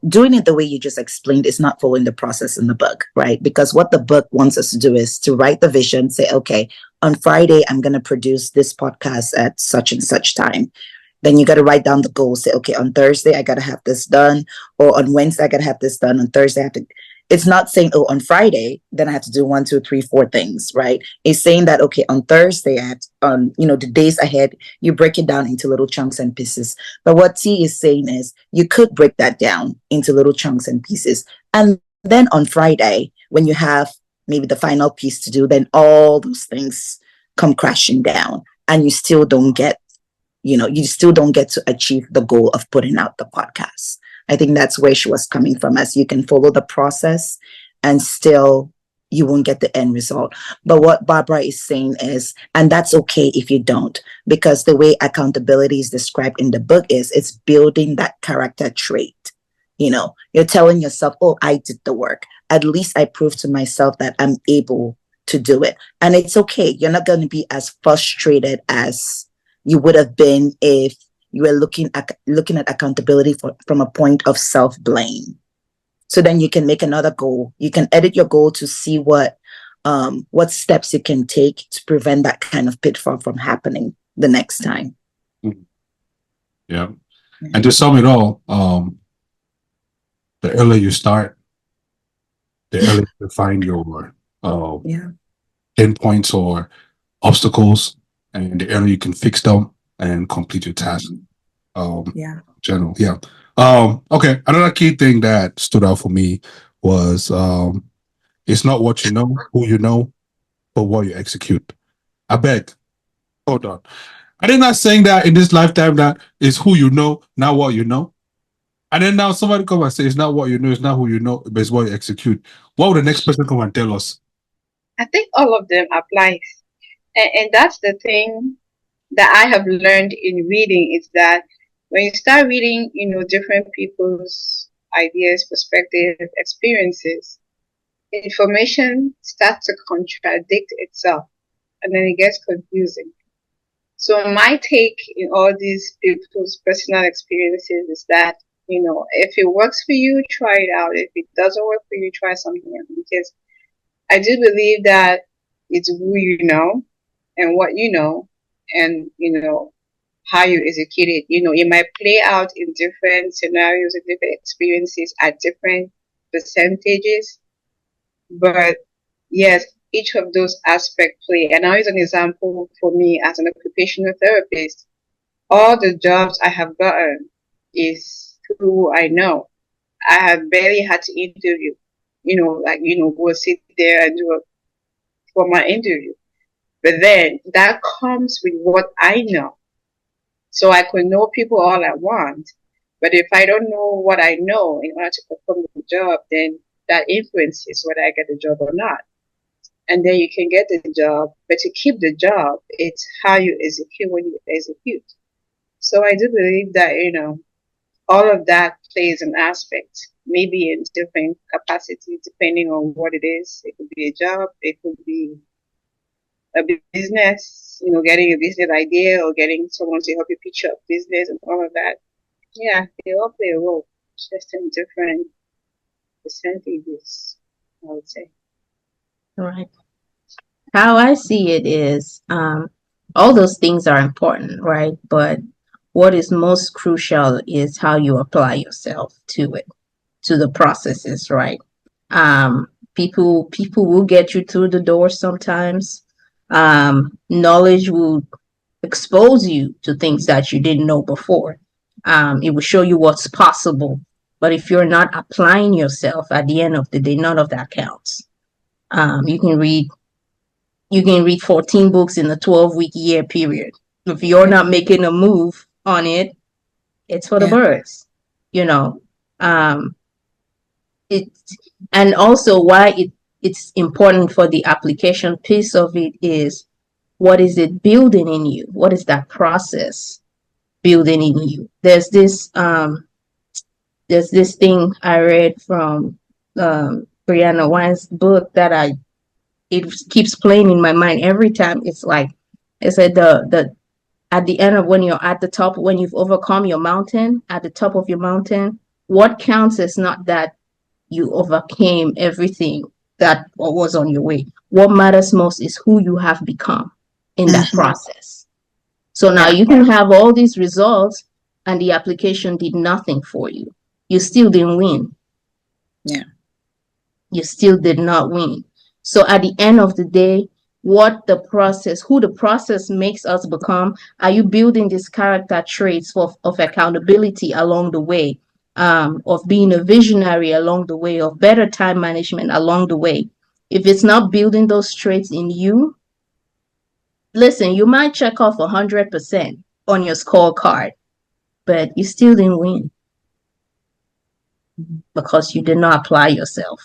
Doing it the way you just explained is not following the process in the book, right? Because what the book wants us to do is to write the vision, say, okay, on Friday, I'm going to produce this podcast at such and such time. Then you got to write down the goals. Say, okay, on Thursday, I got to have this done. Or on Wednesday, I got to have this done. On Thursday, I have to... It's not saying, oh, on Friday, then I have to do 1, 2, 3, 4 things, right? It's saying that, okay, on Thursday, I have to, the days ahead, you break it down into little chunks and pieces. But what T is saying is you could break that down into little chunks and pieces. And then on Friday, when you have maybe the final piece to do, then all those things come crashing down and you still don't get to achieve the goal of putting out the podcast. I think that's where she was coming from, as you can follow the process and still you won't get the end result. But what Barbara is saying is, and that's okay if you don't, because the way accountability is described in the book is it's building that character trait. You're telling yourself, oh, I did the work. At least I proved to myself that I'm able to do it. And it's okay. You're not going to be as frustrated as you would have been if you were looking at accountability from a point of self-blame. So then you can make another goal. You can edit your goal to see what steps you can take to prevent that kind of pitfall from happening the next time. Yeah. And to sum it all, the earlier you start, the earlier you find your endpoints or obstacles, and the earlier you can fix them and complete your task. General. Yeah. Okay. Another key thing that stood out for me was it's not what you know, who you know, but what you execute. I beg. Hold on. I did not saying that in this lifetime that is who you know, not what you know. And then now somebody come and say it's not what you know, it's not who you know, but it's what you execute. What would the next person come and tell us? I think all of them applies. And that's the thing that I have learned in reading is that when you start reading, different people's ideas, perspective, experiences, information starts to contradict itself, and then it gets confusing. So my take in all these people's personal experiences is that, if it works for you, try it out. If it doesn't work for you, try something else. Because I do believe that it's who you know and what you know and, how you execute it. It might play out in different scenarios and different experiences at different percentages. But yes, each of those aspects play. And now is an example for me as an occupational therapist. All the jobs I have gotten is through who I know. I have barely had to interview, go sit there and do a formal interview. But then that comes with what I know. So I could know people all I want. But if I don't know what I know in order to perform the job, then that influences whether I get the job or not. And then you can get the job, but to keep the job, it's how you execute when you execute. So I do believe that, all of that plays an aspect, maybe in different capacities, depending on what it is. It could be a job, it could be a business, getting a business idea or getting someone to help you pitch your business and all of that. Yeah, they all play a role, just in different percentages, I would say. Right. How I see it is, all those things are important, right? But what is most crucial is how you apply yourself to it, to the processes, right? People will get you through the door sometimes. Knowledge will expose you to things that you didn't know before. It will show you what's possible. But if you're not applying yourself, at the end of the day, none of that counts. You can read 14 books in a 12-week year period. If you're not making a move on it, it's for the birds, it and also why it's important for the application piece of it is, what is it building in you? What is that process building in you? There's this thing I read from Brianna Wine's book that it keeps playing in my mind every time. It's like, it said the at the end of, when you're at the top, when you've overcome your mountain, at the top of your mountain, what counts is not that you overcame everything that was on your way. What matters most is who you have become in that process. So now you can have all these results and the application did nothing for you. You still didn't win. Yeah. You still did not win. So at the end of the day, who the process makes us become, are you building these character traits of accountability along the way, of being a visionary along the way, of better time management along the way? If it's not building those traits in you, listen, you might check off 100% on your scorecard, but you still didn't win because you did not apply yourself.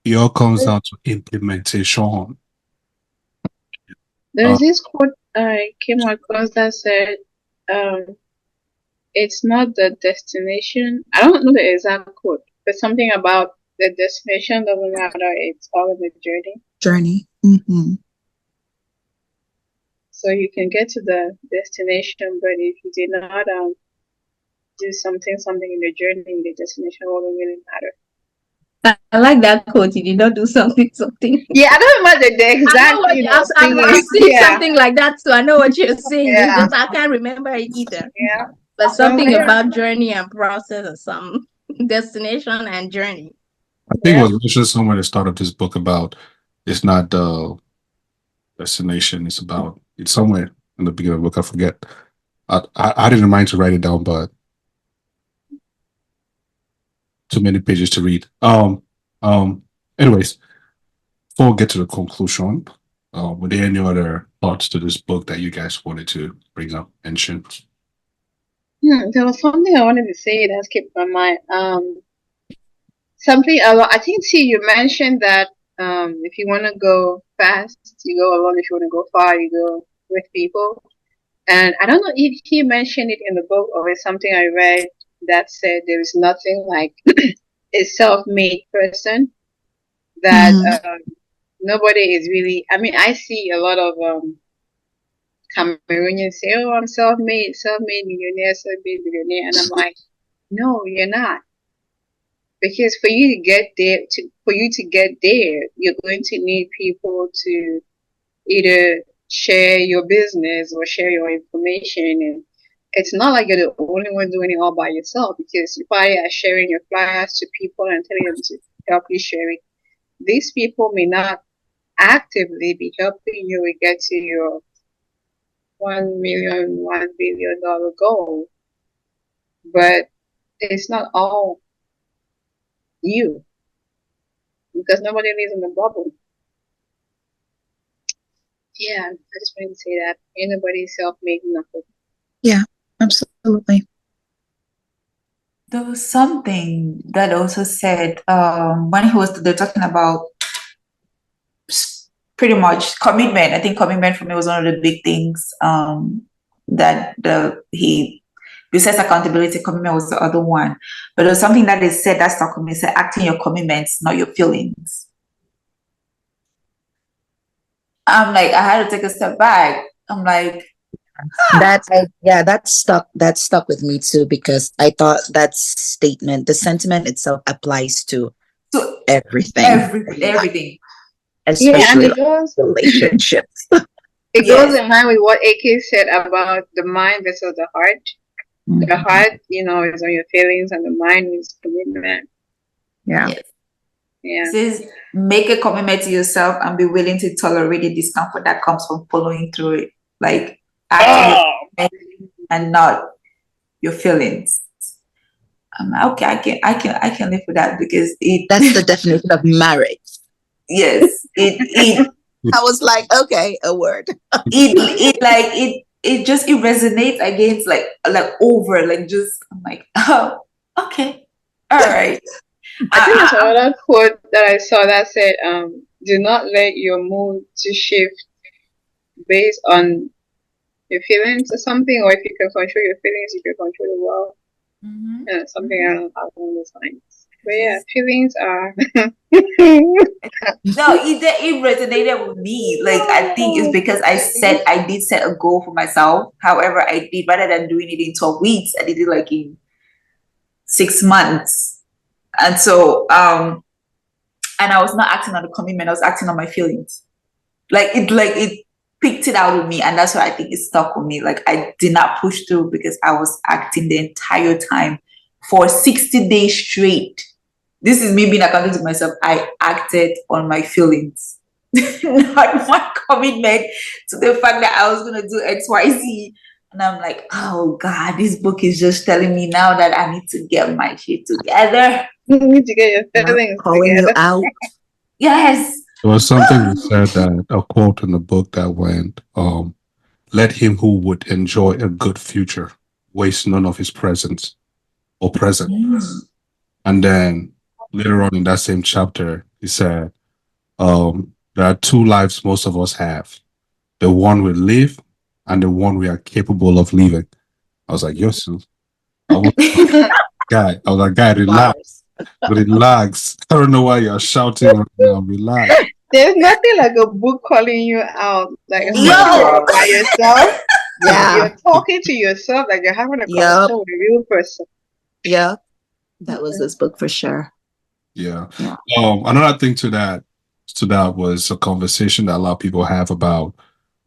It all comes down to implementation. There's this quote I came across that said, it's not the destination. I don't know the exact quote, but something about the destination doesn't matter. It's all in the journey. Mm-hmm. So you can get to the destination, but if you did not do something in the journey, the destination won't really matter. I like that quote. You did not do something. Yeah, I don't remember the exact thing. I've seen something like that, so I know what you're saying. Yeah. It's just I can't remember it either. Yeah. But something about journey and process or some destination and journey. I think it was mentioned somewhere at the start of this book about, it's not the destination, it's somewhere in the beginning of the book. I forget. I didn't mind to write it down, but too many pages to read. Anyways, before we get to the conclusion, were there any other thoughts to this book that you guys wanted to bring up, mention? There was something I wanted to say that escaped my mind. Something I think, you mentioned that if you want to go fast, you go alone. If you want to go far, you go with people. And I don't know if he mentioned it in the book or it's something I read that said there is nothing like a self-made person that nobody is really. I mean, I see a lot of Cameroonians say, "Oh, I'm self-made millionaire, self-made billionaire," and I'm like, "No, you're not." Because for you to get there, you're going to need people to either share your business or share your information. And it's not like you're the only one doing it all by yourself, because you probably are sharing your flyers to people and telling them to help you share it. These people may not actively be helping you get to your $1 billion goal, but it's not all you, because nobody lives in a bubble. Yeah, I just wanted to say that ain't nobody self-made nothing. Yeah, absolutely. There was something that also said when they're talking about pretty much commitment. I think commitment for me was one of the big things that besides accountability, commitment was the other one. But there was something that they said that stuck with me. Said acting your commitments, not your feelings. I'm like, I had to take a step back. I'm like, that stuck with me too, because I thought that statement, the sentiment itself, applies to everything. Everything. Especially and it goes relationships. It goes in line with what AK said about the mind versus the heart. The heart, is on your feelings, and the mind is commitment. Yeah. It says, make a commitment to yourself and be willing to tolerate the discomfort that comes from following through it. Like acting and not your feelings. Okay, I can live with that, because that's the definition of marriage. Yes. I was like, okay, a word. it resonates against like over, like just I'm like, oh, okay. All right. I think there's another quote that I saw that said, do not let your mood to shift based on your feelings or something, or if you can control your feelings, you can control the world. Something along those lines. But yeah, feelings are no, it resonated with me. Like, I think it's because I did set a goal for myself. However, I did, rather than doing it in 12 weeks, I did it like in 6 months. And so and I was not acting on the commitment, I was acting on my feelings. It picked it out of me, and that's why I think it stuck with me. Like, I did not push through because I was acting the entire time for 60 days straight. This is me being accountable to myself. I acted on my feelings, not my commitment to the fact that I was going to do XYZ. And I'm like, oh God, this book is just telling me now that I need to get my shit together. You need to get your feelings calling together. You out. Yes. There was something you said, that a quote in the book that went, let him who would enjoy a good future waste none of his presence or present. And then later on in that same chapter, he said, there are two lives most of us have: the one we live and the one we are capable of living. I was like, yes, I was like, guy, relax. Relax. I don't know why you're shouting right now. Relax. There's nothing like a book calling you out, like by yourself. Yeah, you're talking to yourself like you're having a conversation with a real person. Yeah, that was this book for sure. Yeah. Another thing to that was a conversation that a lot of people have about.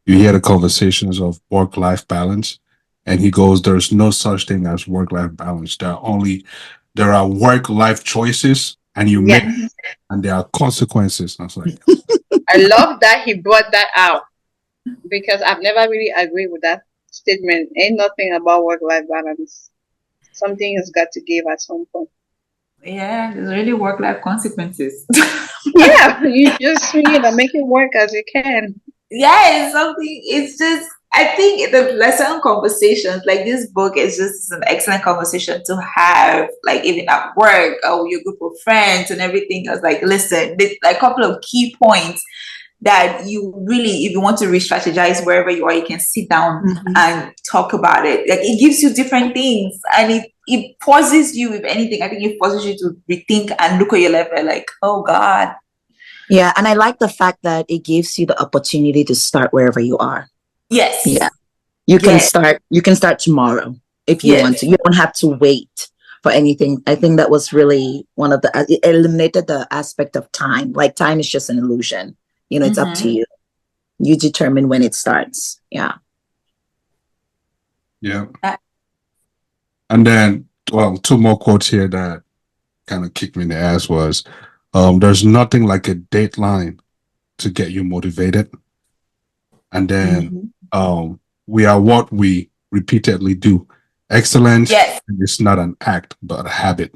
You hear the conversations of work-life balance, and he goes, "There's no such thing as work-life balance. There are work-life choices, and you make, and there are consequences." I was like, I love that he brought that out, because I've never really agreed with that statement. Ain't nothing about work-life balance. Something has got to give at some point. Yeah, there's really work-life consequences. Yeah, you just make it work as you can. Yeah, it's just, I think the lesson conversations, like this book is just an excellent conversation to have, like even at work or your group of friends and everything. I was like, listen, a couple of key points that you really, if you want to re-strategize wherever you are, you can sit down and talk about it. Like, it gives you different things, and it pauses you. If anything, I think it forces you to rethink and look at your life and like, oh God. Yeah, and I like the fact that it gives you the opportunity to start wherever you are. Yes. Yeah. You can start tomorrow if you want to. You don't have to wait for anything. I think that was really one of it eliminated the aspect of time. Like, time is just an illusion. It's up to you. You determine when it starts. Yeah. Yeah. And then, well, two more quotes here that kind of kicked me in the ass was, there's nothing like a deadline to get you motivated. And then, we are what we repeatedly do. Excellence is not an act, but a habit.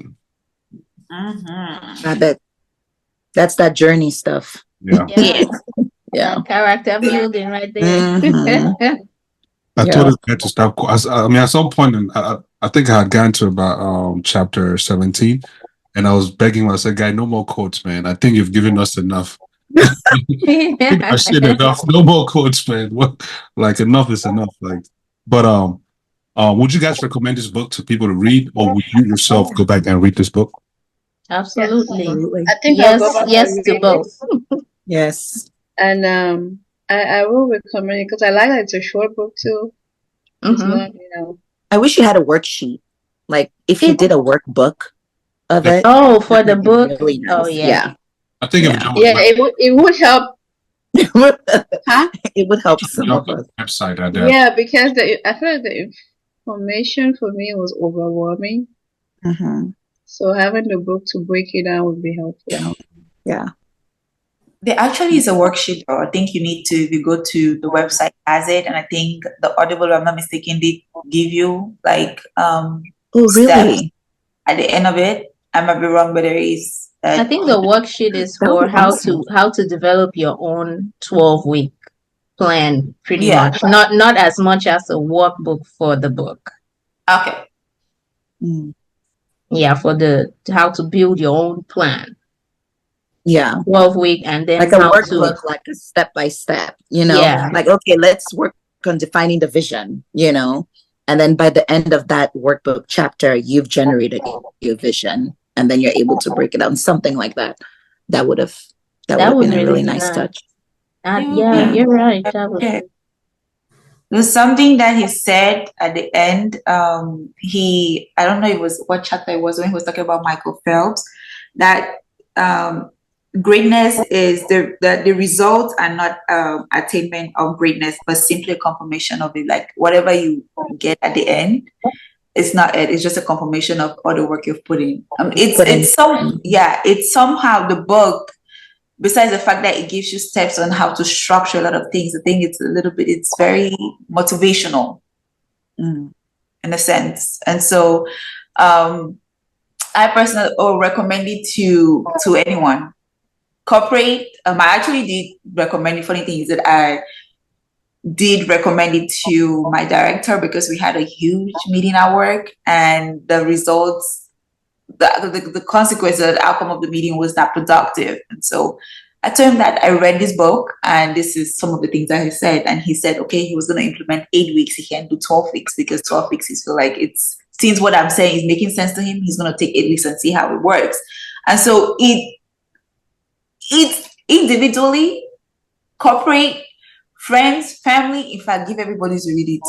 Habit. That's that journey stuff. Yeah. Yeah. Character building right there. I told this guy to stop. I mean, at some point, I think I had gotten to about chapter 17, and I was begging him. I said, "Guy, no more quotes, man. I think you've given us enough. I said enough. No more quotes, man. What? Like, enough is enough. Like, but would you guys recommend this book to people to read, or would you yourself go back and read this book? Absolutely. I think yes, I'll go back yes and to read both. it. Yes. And I will recommend it because I like that it's a short book too. It's not, I wish you had a worksheet. Like, if you did a workbook of it. Oh, for the book. Really nice. Oh yeah. I think it would help. Huh? It would help some of us. Website Yeah, because I feel like the information for me was overwhelming. So having the book to break it down would be helpful. Yeah. There actually is a worksheet, though. I think you need to, if you go to the website, has it, and I think the Audible, if I'm not mistaken, did give you like steps at the end of it. I might be wrong, but there is. I think the worksheet is for how to develop your own 12-week plan, pretty much. Not as much as a workbook for the book. Okay. Yeah, for how to build your own plan. Yeah. 12-week, and then like a workbook, like a step by step, like, okay, let's work on defining the vision, and then by the end of that workbook chapter, you've generated your vision, and then you're able to break it down, something like that. That would have been a really nice touch. Yeah, you're right. There's something that he said at the end. I don't know, it was what chapter it was when he was talking about Michael Phelps, that greatness is the results are not attainment of greatness, but simply a confirmation of it. Like, whatever you get at the end, it's not it. It's just a confirmation of all the work you've put in. It's somehow the book. Besides the fact that it gives you steps on how to structure a lot of things, I think it's very motivational in a sense. And so I personally recommend it to anyone. Corporate, I actually did recommend it. Funny thing is that I did recommend it to my director because we had a huge meeting at work, and the results, the consequence, the outcome of the meeting was not productive. And so I told him that I read this book and this is some of the things that he said. And he said, okay, he was going to implement 8 weeks. He can't do 12 weeks because 12 weeks is feel like since what I'm saying is making sense to him, he's going to take 8 weeks and see how it works. And so it's individually, corporate, friends, family, in fact, give everybody to read it.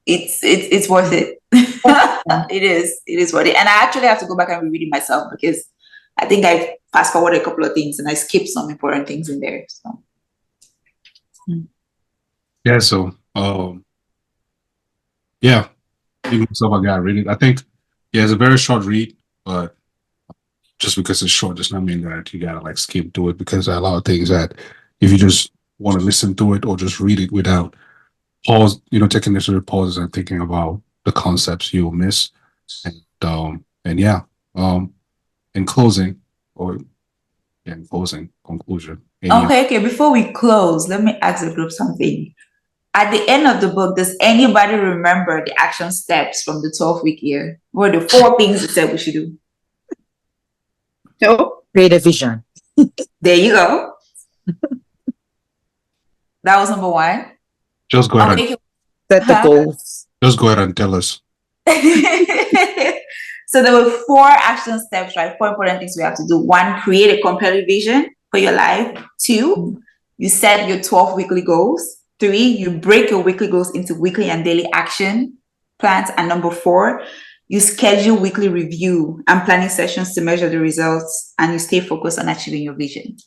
It's worth it. It is worth it. And I actually have to go back and reread it myself because I think I fast forwarded a couple of things and I skipped some important things in there. So yeah, so even myself, I gotta read it. I think it's a very short read, but just because it's short does not mean that you gotta like skip through it, because there are a lot of things that if you just want to listen to it or just read it without pause, taking necessary pauses and thinking about the concepts, you'll miss. In closing, conclusion. Okay. Before we close, let me ask the group something. At the end of the book, does anybody remember the action steps from the 12-week year? What are the 4 things it said we should do? No. Create a vision. There you go. That was number one. Just go I'll ahead and make it. Set the Huh? goals. just go ahead and tell us. So there were 4 action steps, right? 4 important things we have to do. 1, create a compelling vision for your life. 2, you set your 12 weekly goals. 3, you break your weekly goals into weekly and daily action plans. And number 4, you schedule weekly review and planning sessions to measure the results, and you stay focused on achieving your vision.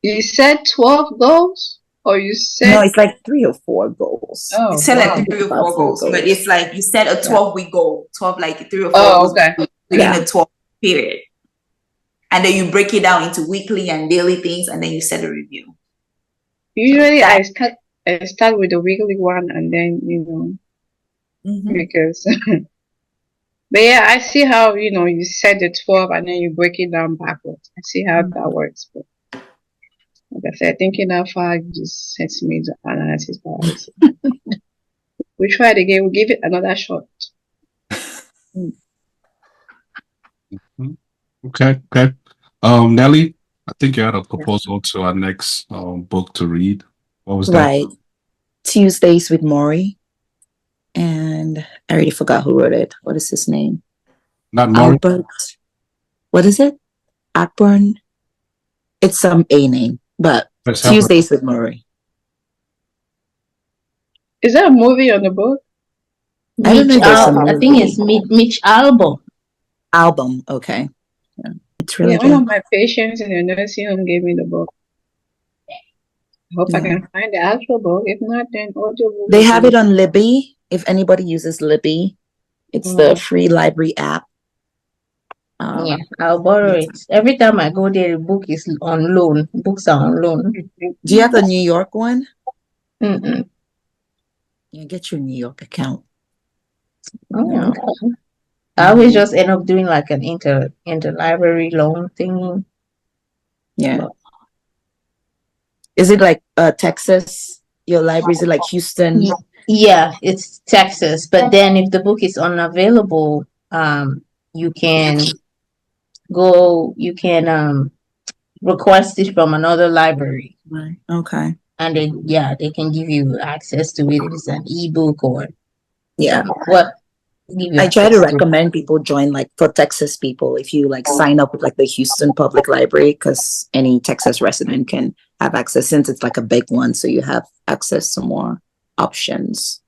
You said 12 goals? Or you said... No, it's like 3 or 4 goals. Oh, It's set wow. like 3 or 4 About 4 goals, but goals. it's like you set a 12-week goal, 12 like 3 or 4 Oh, goals okay. within Yeah. a 12 period. And then you break it down into weekly and daily things, and then you set a review. Usually I start with the weekly one and then, because... But yeah, I see how, you set the 12 and then you break it down backwards. I see how that works. But like I said, thinking how far just sets me to analysis paralysis. We try it again. We'll give it another shot. Okay. Nelly, I think you had a proposal to our next book to read. What was that? Right. Tuesdays with Morrie. And I already forgot who wrote it. What is his name? Not Morrie? Albert. What is it? Akburn. It's some A name, but Let's have her. Tuesdays with Morrie. Is there a movie on the book? I don't know if there's a I think movie. it's Mitch Albom. Album. Okay. Yeah. It's really Yeah, one good. of my patients in the nursing home gave me the book. I hope I can find the actual book. If not, then audio book. They have it on Libby. If anybody uses Libby, it's the free library app. Yeah, I'll borrow it. Every time I go there, the book is on loan. Books are on loan. Do you have the New York one? Mm-mm. Yeah, get your New York account. Oh, yeah. I always just end up doing like an interlibrary loan thing. Yeah. Is it like Texas? Your library, is it like Houston? Yeah, it's Texas. But then if the book is unavailable, you can request it from another library. Right. Okay. And then they can give you access to it if it's an ebook or Yeah. give you I try to access to it. recommend people join, like, for Texas people, if you like sign up with like the Houston Public Library, because any Texas resident can have access, since it's like a big one, so you have access to more options.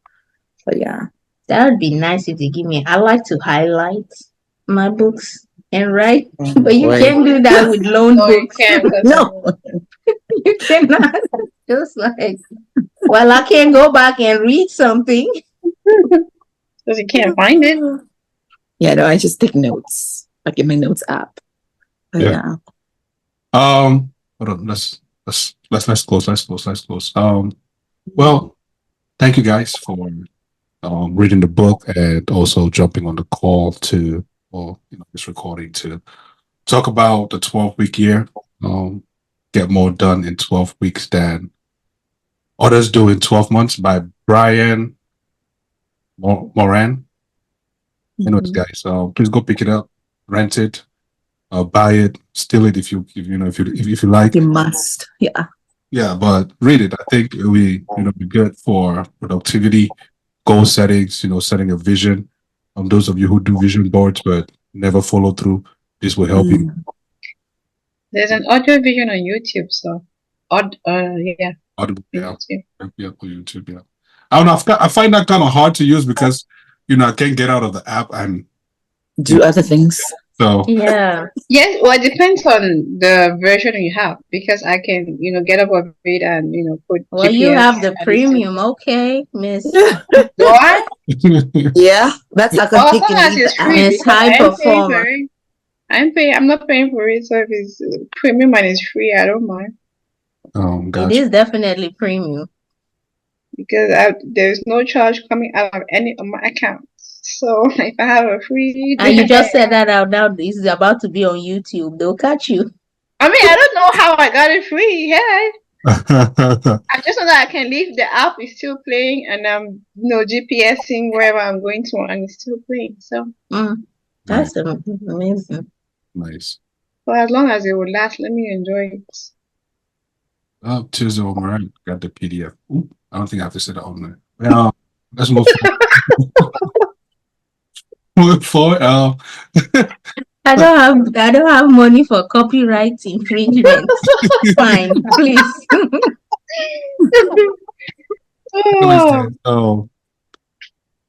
But yeah. That would be nice if they give me. I like to highlight my books and write, but you can't do that with loan No, you books. can't. No. You cannot. Just like, well, I can't go back and read something. Because you can't find it. Yeah, no, I just take notes, like in my notes app. But Yeah. Hold on. Let's close. Well, thank you guys for reading the book and also jumping on the call this recording to talk about the 12-week year. Get more done in 12 weeks than others do in 12 months by Brian Moran. Anyways, guys, please go pick it up, rent it, buy it, steal it if you like. You must. Yeah. Yeah, but read it. I think it will be good for productivity, goal settings, setting a vision. Those of you who do vision boards but never follow through, this will help you. There's an audio vision on YouTube, so yeah. Audible, yeah. YouTube. Yeah, on YouTube, yeah. I don't know. I find that kind of hard to use because I can't get out of the app and do other things. So Yeah. Yes, well, it depends on the version you have, because I can, get up a bit and, put Well, GPS. you have the premium, okay, Miss. What? Yeah, that's how come Well, you as long can as leave it's the free, app. It's because high I am paying performer. for it. I'm not paying for it, so if it's premium and it's free, I don't mind. It gotcha. is definitely premium. Because there's no charge coming out of any of my accounts. So if I have a free, And you just said that out now. This is about to be on YouTube. They'll catch you. I mean, I don't know how I got it free. Yeah, I just know that I can leave the app is still playing, and I'm GPSing wherever I'm going to, and it's still playing. So That's amazing. Nice. for as long as it will last, let me enjoy it. Tuesday or Moran got the PDF. Ooh, I don't think I have to say that on there. Well, let's move forward. Move forward. I don't have money for copyright infringement. Fine, please. So,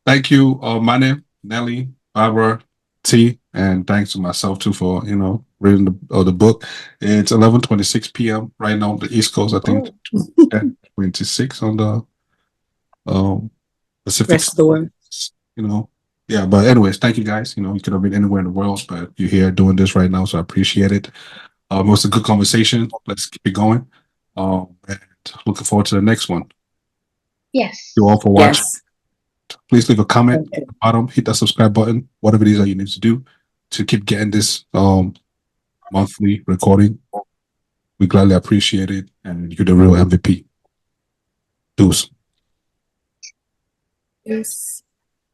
thank you, Mane, Nelly, Barbara, T, and thanks to myself too for reading the book. It's 11:26 p.m. right now on the East Coast. I think 10:26 on the Pacific. Rest of the world. Yeah. But anyways, thank you guys. You could have been anywhere in the world, but you're here doing this right now, so I appreciate it. It was a good conversation. Let's keep it going. And looking forward to the next one. Yes. You all for watching. Yes. Please leave a comment at the bottom, hit that subscribe button, whatever it is that you need to do to keep getting this monthly recording. We gladly appreciate it, and you're the real MVP. Deuce. Yes.